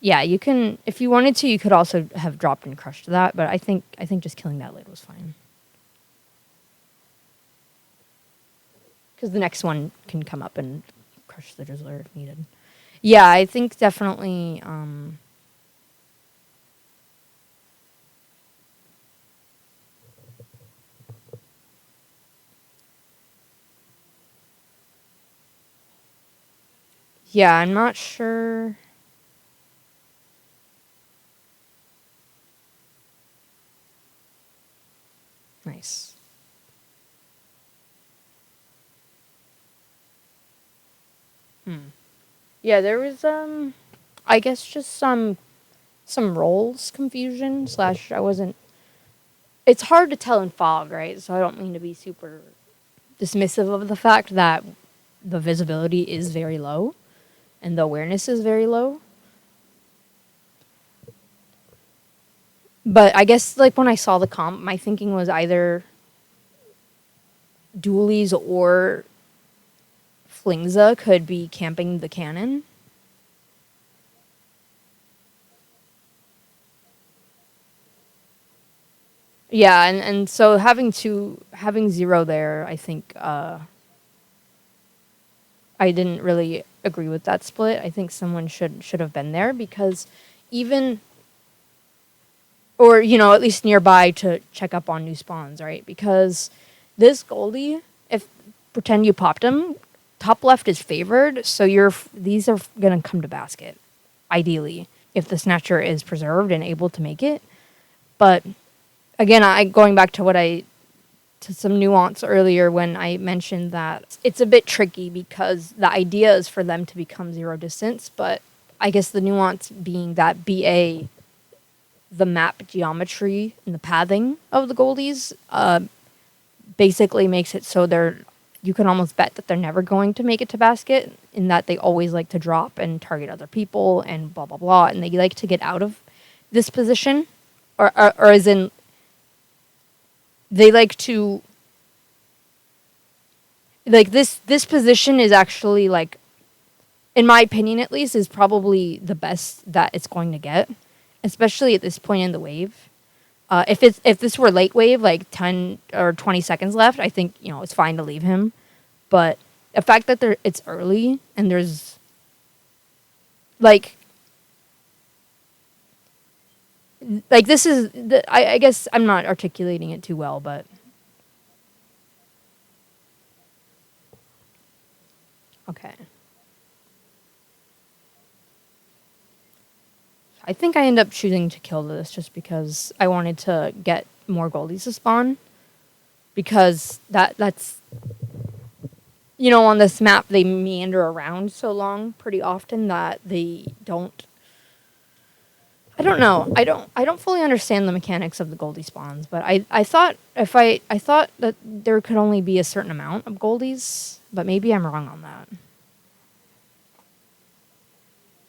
yeah. You can if you wanted to, you could also have dropped and crushed that. But I think just killing that lid was fine because the next one can come up and crush the drizzler if needed. Yeah, I think definitely. Yeah, I'm not sure. Nice. Yeah, there was I guess just some roles confusion slash I wasn't. It's hard to tell in fog, right? So I don't mean to be super dismissive of the fact that the visibility is very low and the awareness is very low. But I guess like when I saw the comp, my thinking was either Doolies or Flingza could be camping the cannon. Yeah, and so having zero there, I think I didn't really agree with that split. I think someone should have been there because even or at least nearby to check up on new spawns, right? Because this Goldie, if pretend you popped him, top left is favored, so these are gonna come to basket, ideally, if the snatcher is preserved and able to make it. But again, I going back to what I to some nuance earlier when I mentioned that it's a bit tricky because the idea is for them to become zero distance, but I guess the nuance being that BA, the map geometry and the pathing of the Goldies, basically makes it so you can almost bet that they're never going to make it to basket in that they always like to drop and target other people and blah blah blah, and they like to get out of this position, or as in they like to like this position is actually like in my opinion at least is probably the best that it's going to get, especially at this point in the wave. If this were late wave, like 10 or 20 seconds left, I think it's fine to leave him. But the fact that it's early and there's like this is I guess I'm not articulating it too well, but okay. I think I end up choosing to kill this just because I wanted to get more goldies to spawn. Because that's on this map they meander around so long pretty often that they don't I don't know. I don't fully understand the mechanics of the Goldie spawns, but I thought I thought that there could only be a certain amount of Goldies, but maybe I'm wrong on that.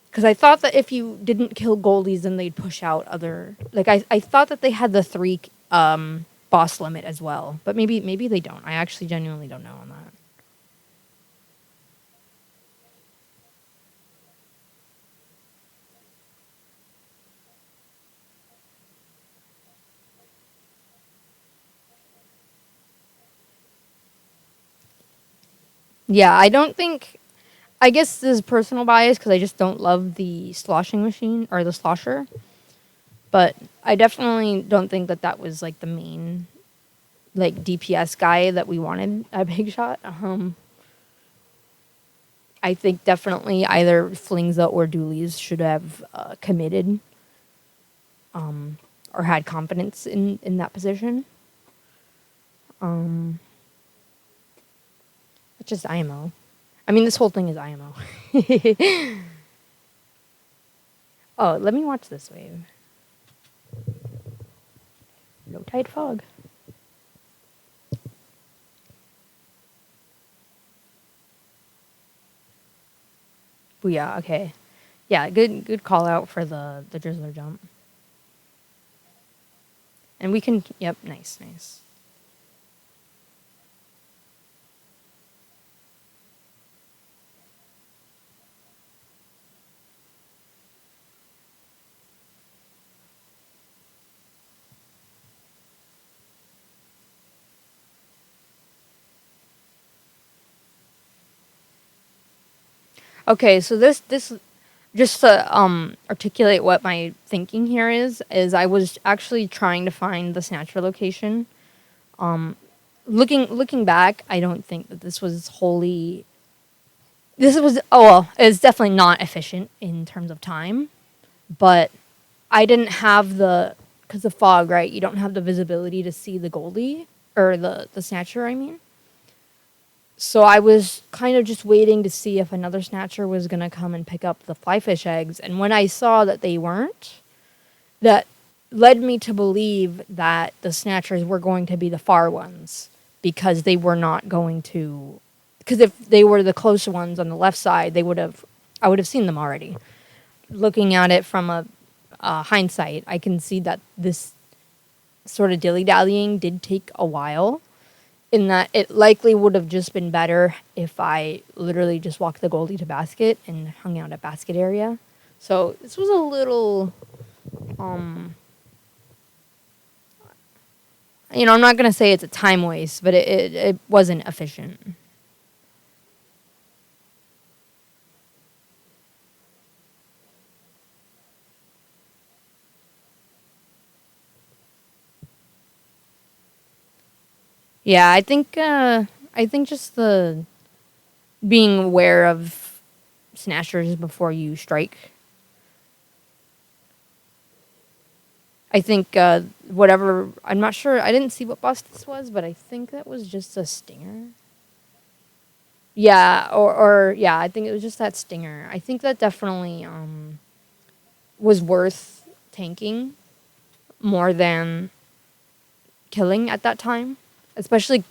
Because I thought that if you didn't kill Goldies, then they'd push out other. Like I thought that they had the three boss limit as well, but maybe they don't. I actually genuinely don't know on that. Yeah, I don't think. I guess this is personal bias because I just don't love the sloshing machine or the slosher. But I definitely don't think that that was like the main like DPS guy that we wanted at Big Shot. I think definitely either Flingza or Doolies should have committed or had confidence in that position. It's just IMO. I mean, this whole thing is IMO. Oh, let me watch this wave. Low tide fog. Booyah, okay. Yeah, good call out for the drizzler jump. And we can, yep, nice. Okay, so this just to articulate what my thinking here is I was actually trying to find the snatcher location. Looking back, I don't think that this was wholly. This was it's definitely not efficient in terms of time, but I didn't have the because of fog, right? You don't have the visibility to see the Goldie or the snatcher. I mean, so I was kind of just waiting to see if another snatcher was gonna come and pick up the flyfish eggs, and when I saw that they weren't, that led me to believe that the snatchers were going to be the far ones because they were not going to. Because if they were the close ones on the left side, I would have seen them already. Looking at it from a hindsight, I can see that this sort of dilly dallying did take a while. In that it likely would have just been better if I literally just walked the Goldie to basket and hung out at basket area. So this was a little, I'm not gonna say it's a time waste, but it wasn't efficient. Yeah, I think just the being aware of snatchers before you strike. I think whatever I'm not sure. I didn't see what boss this was, but I think that was just a stinger. Yeah, or yeah, I think it was just that stinger. I think that definitely was worth tanking more than killing at that time, especially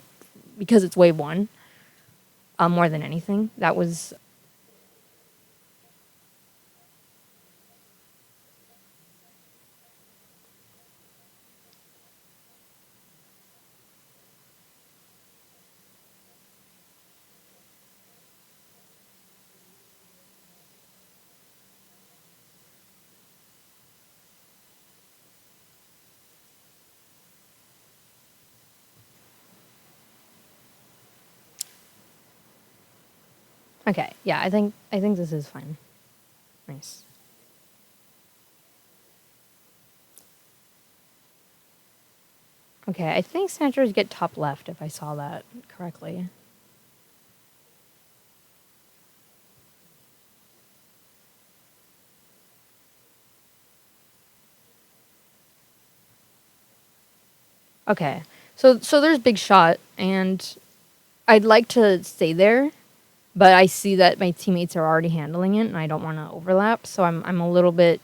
because it's wave one. More than anything, that was okay. Yeah, I think this is fine. Nice. Okay, I think snatchers get top left if I saw that correctly. Okay. So there's big shot and I'd like to stay there, but I see that my teammates are already handling it and I don't want to overlap, so I'm a little bit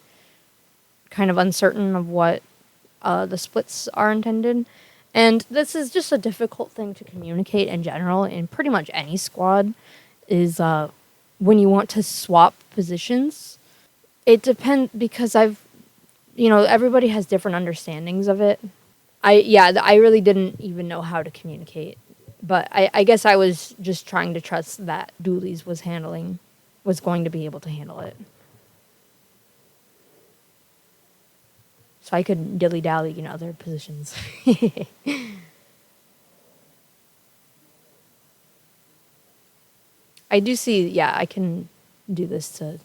kind of uncertain of what the splits are intended. And this is just a difficult thing to communicate in general in pretty much any squad is when you want to swap positions. It depends because everybody has different understandings of it. I really didn't even know how to communicate. But I guess I was just trying to trust that Dooley's was going to be able to handle it. So I could dilly dally in other positions. I do see, yeah, I can do this to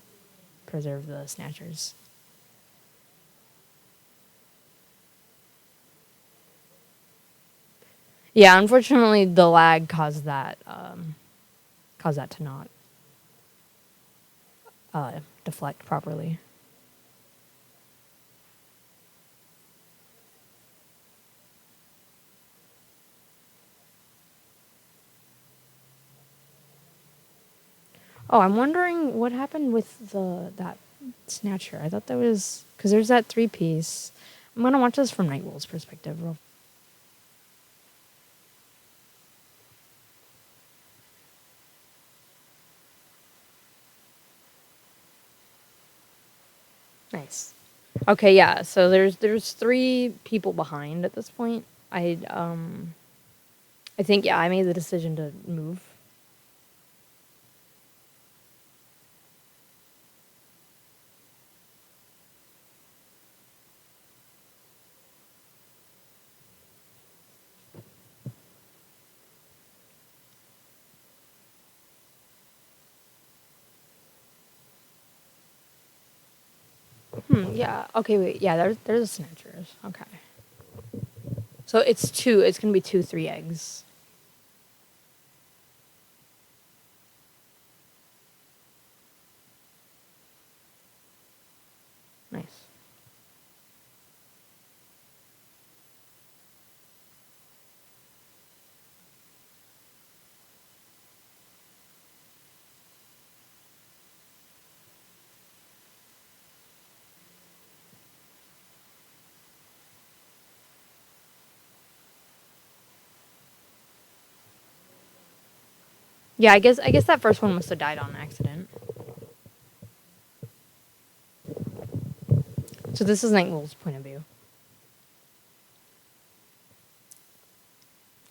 preserve the snatchers. Yeah, unfortunately, the lag caused that to not deflect properly. Oh, I'm wondering what happened with that snatcher. I thought that was because there's that 3 piece. I'm gonna watch this from Nightwolf's perspective. Nice. Okay, yeah. So there's 3 people behind at this point. I think yeah, I made the decision to move. Yeah. Okay. Wait. Yeah. There's snatchers. Okay. So it's two. It's gonna be 2 3 eggs. Nice. Yeah. I guess that first one must have died on accident. So this is Nightwolf's point of view.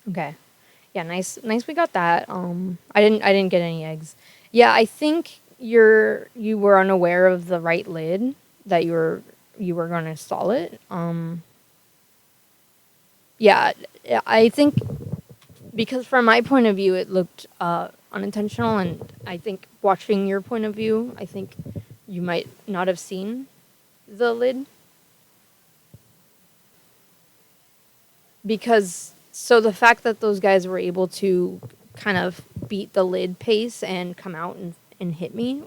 Okay. Yeah. Nice. Nice. We got that. I didn't get any eggs. Yeah. I think you were unaware of the right lid that you were going to install it. Yeah. I think because from my point of view, it looked unintentional, and I think watching your point of view, I think you might not have seen the lid because so the fact that those guys were able to kind of beat the lid pace and come out and hit me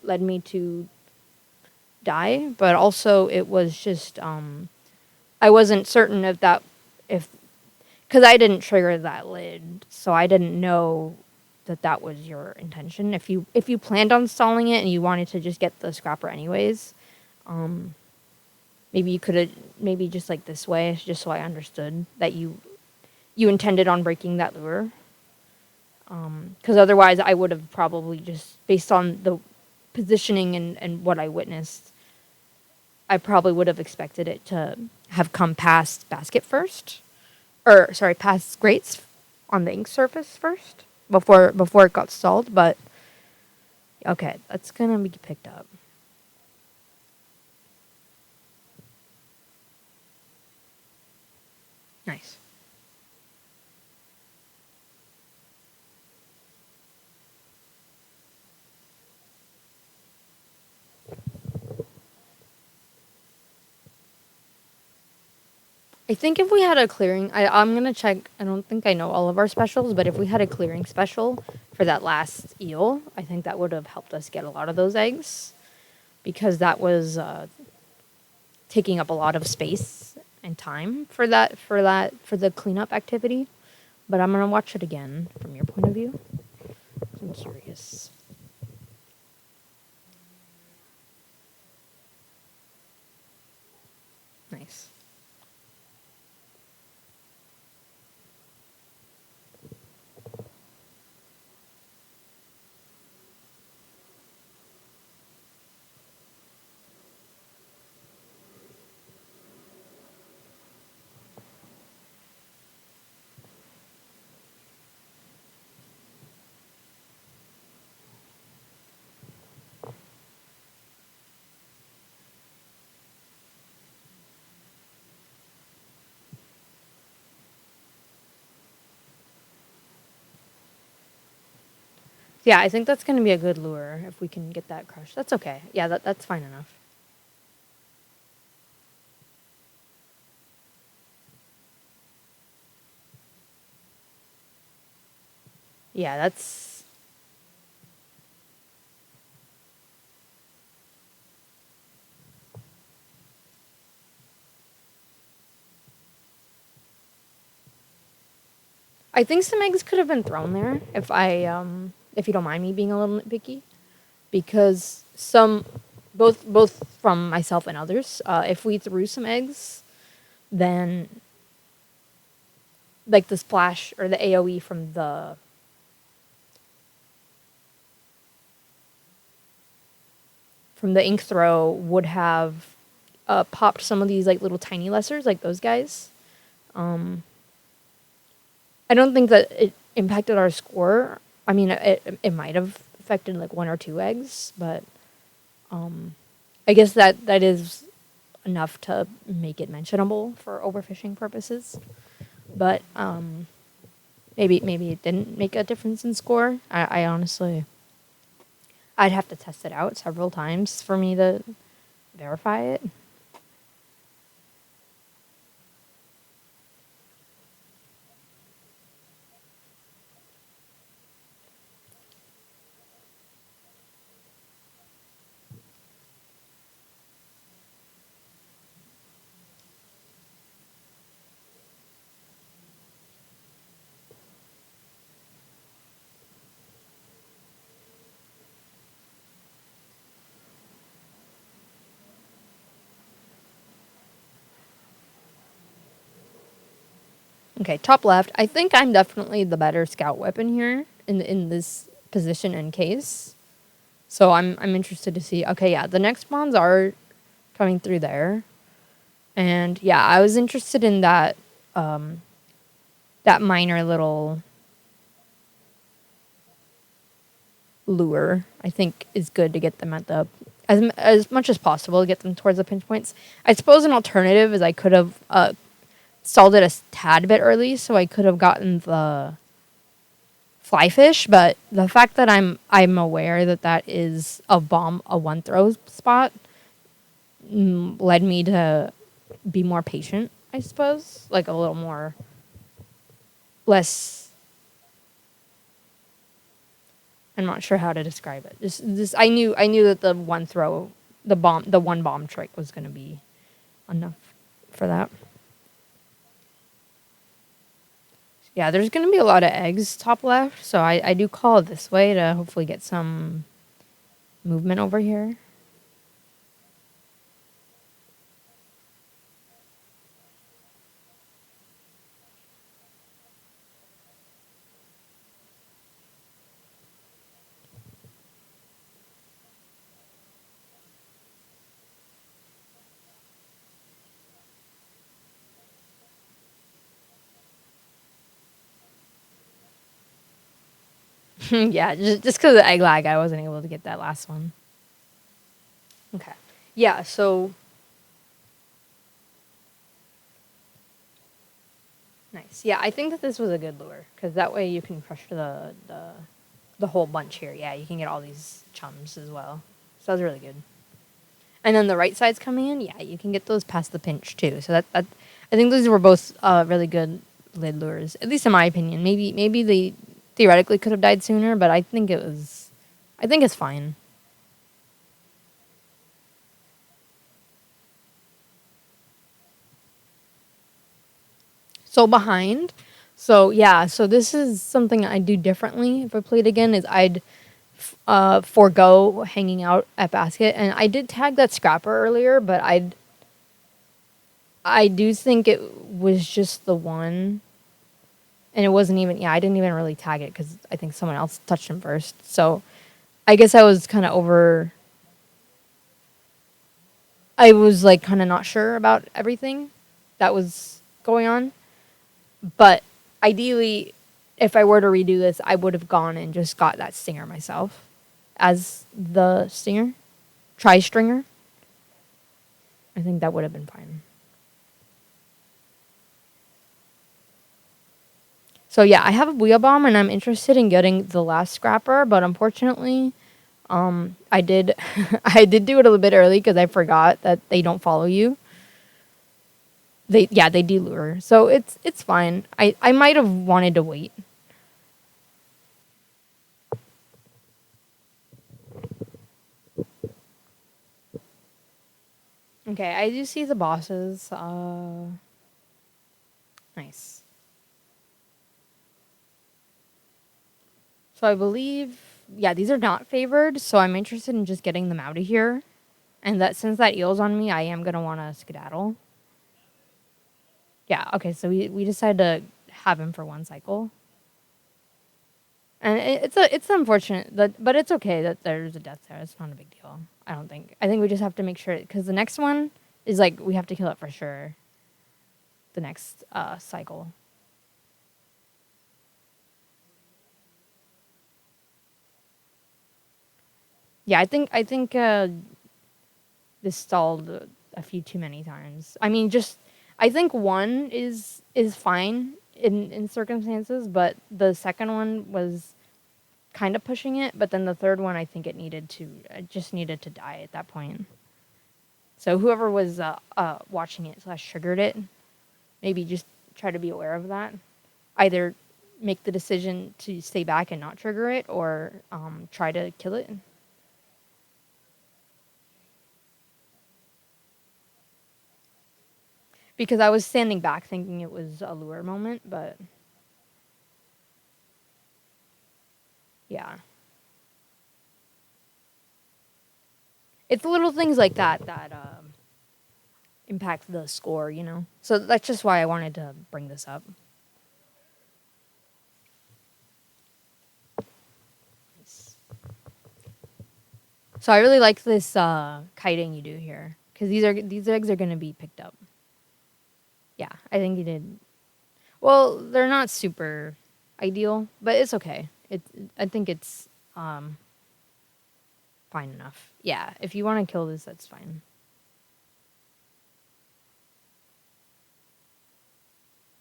led me to die, but also it was just I wasn't certain if because I didn't trigger that lid, so I didn't know that that was your intention. If you planned on stalling it and you wanted to just get the scrapper anyways, maybe you could have maybe just like this way, just so I understood that you intended on breaking that lure. Because otherwise, I would have probably just based on the positioning and what I witnessed, I probably would have expected it to have come past basket first, or sorry, past grates on the ink surface first before it got stalled. But okay, that's gonna be picked up. Nice. I think if we had a clearing, I'm gonna check. I don't think I know all of our specials, but if we had a clearing special for that last eel, I think that would have helped us get a lot of those eggs because that was taking up a lot of space and time for the cleanup activity. But I'm gonna watch it again from your point of view. I'm curious. Yeah, I think that's going to be a good lure if we can get that crushed. That's okay. Yeah, that's fine enough. Yeah, that's. I think some eggs could have been thrown there if you don't mind me being a little nitpicky, because some, both from myself and others, if we threw some eggs, then like the splash or the AOE from the ink throw would have popped some of these like little tiny lessers, like those guys. I don't think that it impacted our score. I mean, it might have affected like one or two eggs, but I guess that is enough to make it mentionable for overfishing purposes. But maybe it didn't make a difference in score. I honestly, I'd have to test it out several times for me to verify it. Okay, top left. I think I'm definitely the better scout weapon here in this position and case. So I'm interested to see. Okay, yeah, the next spawns are coming through there, and yeah, I was interested in that minor little lure. I think is good to get them at the as much as possible to get them towards the pinch points. I suppose an alternative is I could have stalled it a tad bit early, so I could have gotten the fly fish. But the fact that I'm aware that that is a one throw spot, led me to be more patient. I suppose, like a little more less. I'm not sure how to describe it. Just I knew that the one bomb trick was going to be enough for that. Yeah, there's going to be a lot of eggs top left, so I do call it this way to hopefully get some movement over here. Yeah, just because of the egg lag, I wasn't able to get that last one. Okay. Yeah, so nice. Yeah, I think that this was a good lure because that way you can crush the whole bunch here. Yeah, you can get all these chums as well. So that was really good. And then the right side's coming in. Yeah, you can get those past the pinch too. So that I think these were both really good lid lures, at least in my opinion. Maybe they theoretically could have died sooner, but I think it's fine. So behind. So yeah, so this is something I do differently if I played again is I'd forego hanging out at basket, and I did tag that scrapper earlier, but I do think it was just the one, and it wasn't even. Yeah, I didn't even really tag it because I think someone else touched him first. So I guess I was kind of over. I was like kind of not sure about everything that was going on, but ideally, if I were to redo this, I would have gone and just got that stinger myself as the stinger, tri stringer. I think that would have been fine. So yeah, I have a booyah bomb, and I'm interested in getting the last scrapper, but unfortunately, I did I did do it a little bit early because I forgot that they don't follow you. They delure, so it's fine. I might have wanted to wait. Okay, I do see the bosses. Nice. So I believe, yeah, these are not favored. So I'm interested in just getting them out of here. And that since that eel's on me, I am gonna want to skedaddle. Yeah. Okay. So we decided to have him for one cycle, and it's unfortunate that, but it's okay that there's a death there. It's not a big deal. I don't think. I think we just have to make sure because the next one is like we have to kill it for sure. The next cycle. Yeah, I think this stalled a few too many times. I mean, just I think one is fine in circumstances, but the second one was kind of pushing it. But then the third one, I think it just needed to die at that point. So whoever was watching it slash triggered it, maybe just try to be aware of that. Either make the decision to stay back and not trigger it, or try to kill it. Because I was standing back thinking it was a lure moment, but yeah. It's little things like that that impact the score, you know? So that's just why I wanted to bring this up. So I really like this kiting you do here. Because these eggs are going to be picked up. Yeah, I think you did. Well, they're not super ideal, but it's okay. I think it's um, fine enough. Yeah, if you want to kill this, that's fine.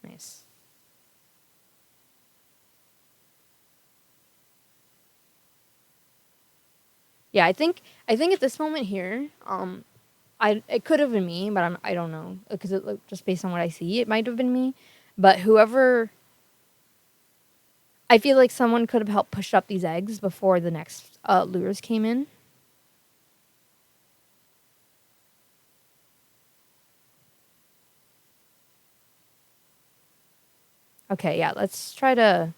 Nice. Yeah, I think at this moment here, I it could have been me, but I don't know because just based on what I see, it might have been me. But whoever, I feel like someone could have helped push up these eggs before the next lures came in. Okay, yeah, let's try to.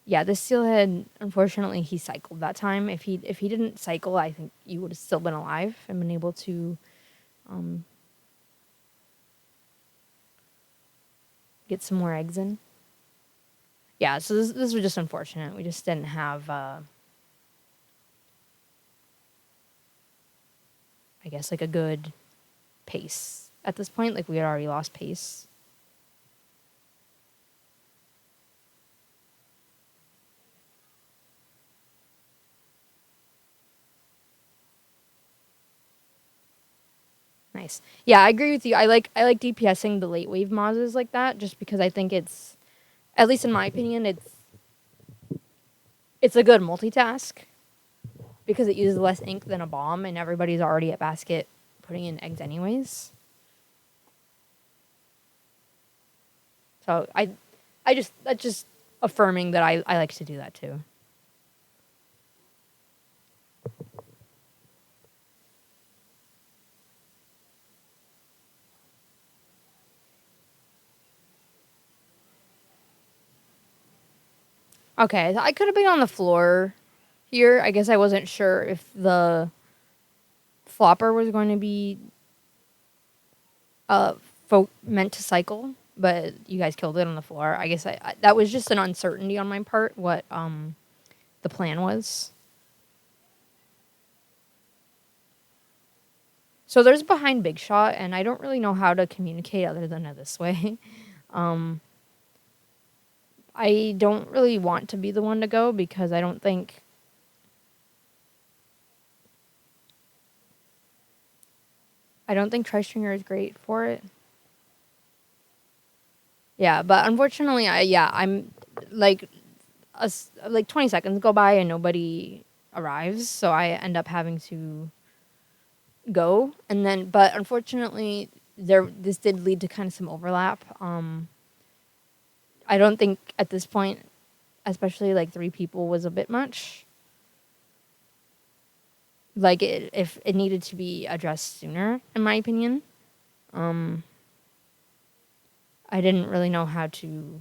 Yeah, this steelhead, unfortunately, he cycled that time. If he didn't cycle, I think you would have still been alive and been able to um, get some more eggs in. Yeah, so this was just unfortunate. We just didn't have, I guess, like a good pace at this point. Like we had already lost pace. Nice. Yeah, I agree with you. I like DPSing the late wave Mazes like that just because I think it's, at least in my opinion, it's a good multitask because it uses less ink than a bomb and everybody's already at basket putting in eggs anyways. So I just that's just affirming that I like to do that too. Okay, I could have been on the floor here. I guess I wasn't sure if the flopper was going to be uh meant to cycle, but you guys killed it on the floor. I guess I that was just an uncertainty on my part what the plan was. So there's behind Big Shot, and I don't really know how to communicate other than this way. um, I don't really want to be the one to go because I don't think Tri-Stringer is great for it. Yeah, but unfortunately, I'm like like 20 seconds go by and nobody arrives, so I end up having to go. And then, but unfortunately, this did lead to kind of some overlap. I don't think at this point, especially like 3 people, was a bit much. Like if it needed to be addressed sooner, in my opinion. I didn't really know how to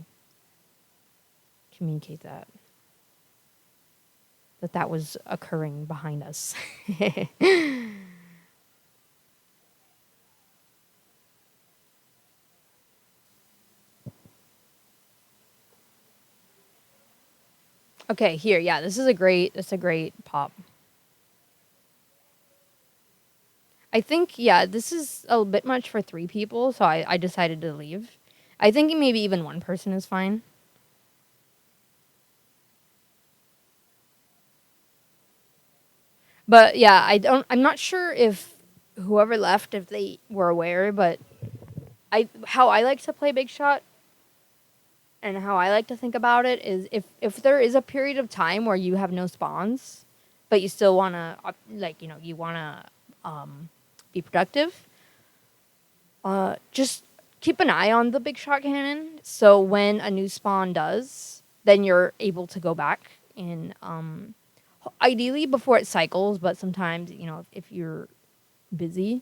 communicate that was occurring behind us. Okay, here, yeah, that's a great pop. I think, yeah, this is a bit much for 3 people, so I decided to leave. I think maybe even one person is fine. But yeah, I'm not sure if whoever left, if they were aware, but how I like to play Big Shot and how I like to think about it is if there is a period of time where you have no spawns, but you still want to, like, you want to be productive, just keep an eye on the Big Shot cannon. So when a new spawn does, then you're able to go back and ideally before it cycles, but sometimes, if you're busy,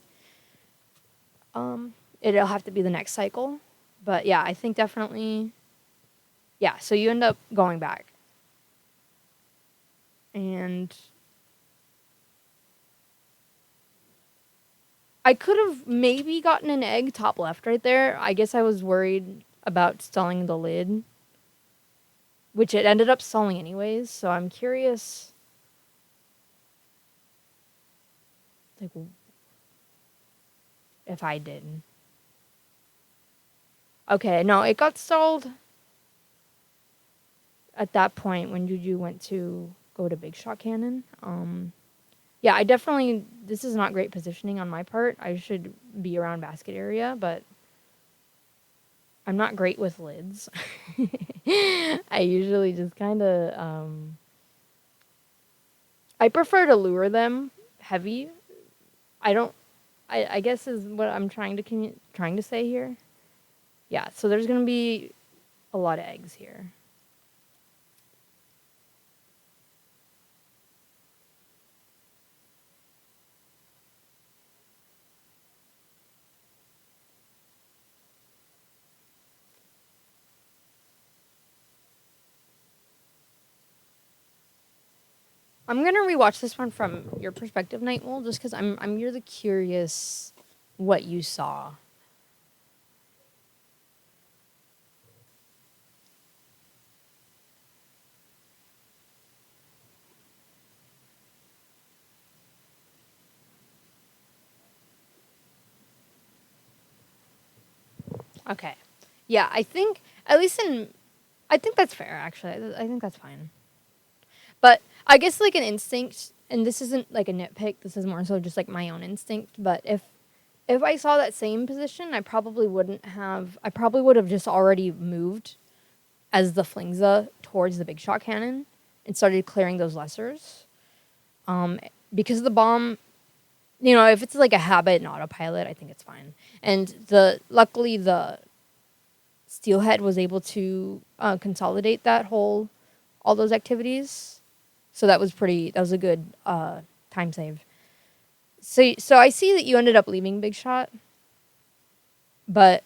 it'll have to be the next cycle. But yeah, I think definitely, yeah, so you end up going back. And I could have maybe gotten an egg top left right there. I guess I was worried about stalling the lid, which it ended up stalling anyways. So I'm curious, like, if I did. Okay, no, it got stalled at that point when Juju went to go to Big Shot Cannon. Yeah, this is not great positioning on my part. I should be around basket area, but I'm not great with lids. I usually just kind of, I prefer to lure them heavy. I don't, I guess is what I'm trying to say here. Yeah, so there's going to be a lot of eggs here. I'm gonna rewatch this one from your perspective, Nightwolf, just because I'm really curious what you saw. Okay, yeah, I think at least I think that's fair. Actually, I think that's fine. But I guess like an instinct, and this isn't like a nitpick. This is more so just like my own instinct. But if I saw that same position, I probably wouldn't have. I probably would have just already moved as the Flingza towards the Big Shot Cannon and started clearing those lessers. Because the bomb, if it's like a habit and autopilot, I think it's fine. And luckily the Steelhead was able to consolidate all those activities. So that was a good time save. So I see that you ended up leaving Big Shot, but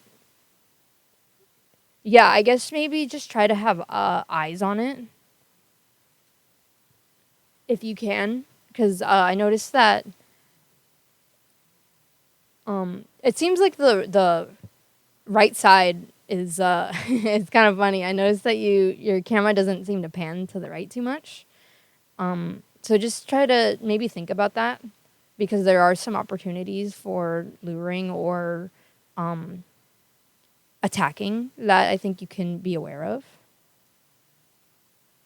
yeah, I guess maybe just try to have eyes on it if you can, because I noticed that it seems like the right side is it's kind of funny. I noticed that your camera doesn't seem to pan to the right too much. So just try to maybe think about that, because there are some opportunities for luring or attacking that I think you can be aware of.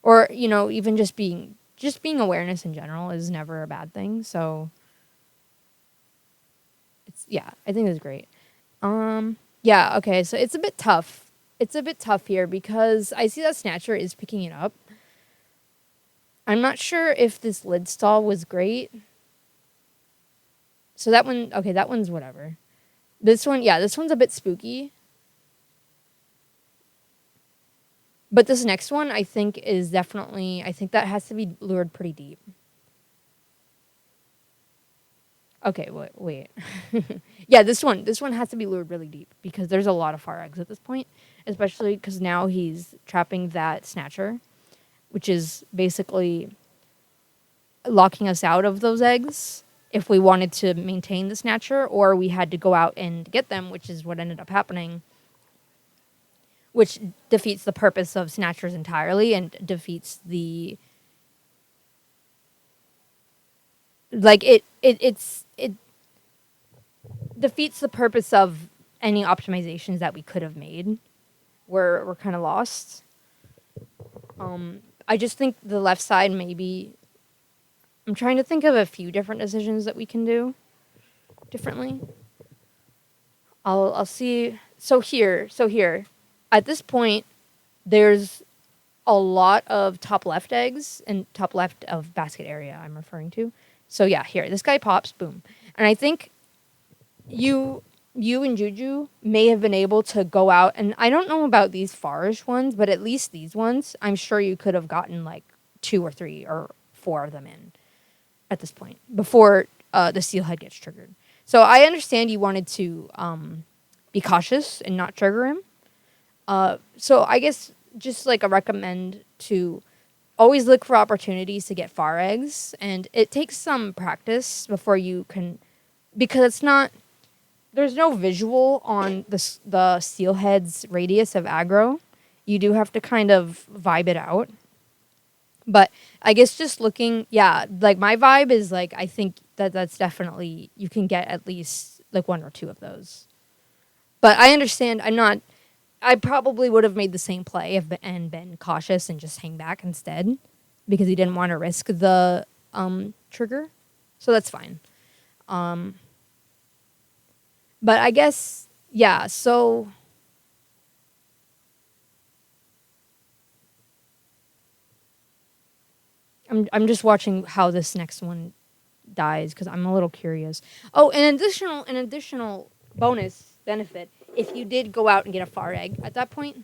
Or, even just being awareness in general is never a bad thing. So yeah, I think it's great. Yeah, okay, so it's a bit tough it's a bit tough here because I see that Snatcher is picking it up. I'm not sure if this lid stall was great. So that one, okay, that one's whatever. This one, yeah, this one's a bit spooky. But this next one, I think, is definitely, I think that has to be lured pretty deep. Okay, wait. Yeah, this one has to be lured really deep because there's a lot of far eggs at this point, especially because now he's trapping that Snatcher, which is basically locking us out of those eggs if we wanted to maintain the Snatcher, or we had to go out and get them, which is what ended up happening, which defeats the purpose of Snatchers entirely and defeats the it defeats the purpose of any optimizations that we could have made. We're kind of lost. I just think the left side maybe. I'm trying to think of a few different decisions that we can do differently. I'll see. So here, at this point, there's a lot of top left eggs and top left of basket area I'm referring to. So yeah, here, this guy pops, boom. And I think you and Juju may have been able to go out, and I don't know about these farish ones, but at least these ones, I'm sure you could have gotten like 2 or 3 or 4 of them in at this point before the steelhead gets triggered. So I understand you wanted to be cautious and not trigger him. So I guess just like a recommend to always look for opportunities to get far eggs, and it takes some practice before you can, because it's not, there's no visual on the steelhead's radius of aggro. You do have to kind of vibe it out. But I guess just looking, yeah, like my vibe is like, I think that's definitely, you can get at least like 1 or 2 of those. But I understand, I probably would have made the same play and been cautious and just hang back instead because he didn't want to risk the trigger. So that's fine. But I guess, yeah, so I'm just watching how this next one dies because I'm a little curious. Oh, an additional bonus benefit, if you did go out and get a far egg at that point,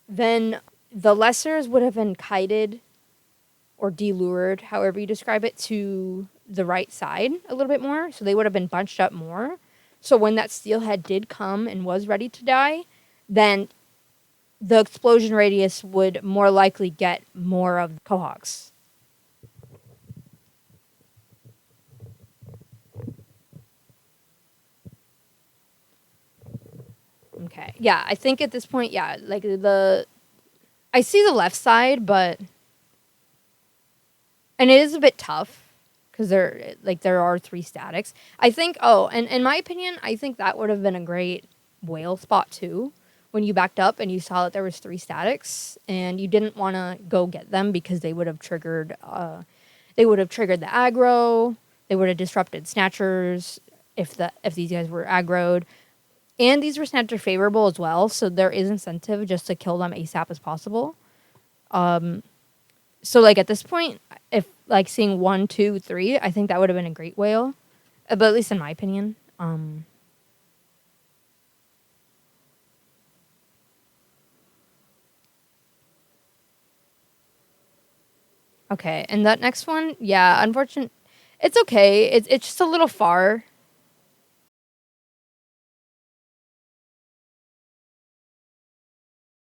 then the lessers would have been kited or delured, however you describe it, to the right side a little bit more. So they would have been bunched up more. So when that steelhead did come and was ready to die, then the explosion radius would more likely get more of the cohogs. Okay. Yeah, I think at this point, yeah, like I see the left side, but and it is a bit tough because there are 3 statics. I think. Oh, and in my opinion, I think that would have been a great whale spot too. When you backed up and you saw that there was 3 statics, and you didn't want to go get them because they would have triggered. They would have triggered the aggro. They would have disrupted snatchers if these guys were aggroed. And these were snatcher favorable as well, so there is incentive just to kill them ASAP as possible. So like at this point, if like seeing 1, 2, 3, I think that would have been a great whale, but at least in my opinion. Okay, and that next one, yeah, unfortunate. It's okay. It's just a little far.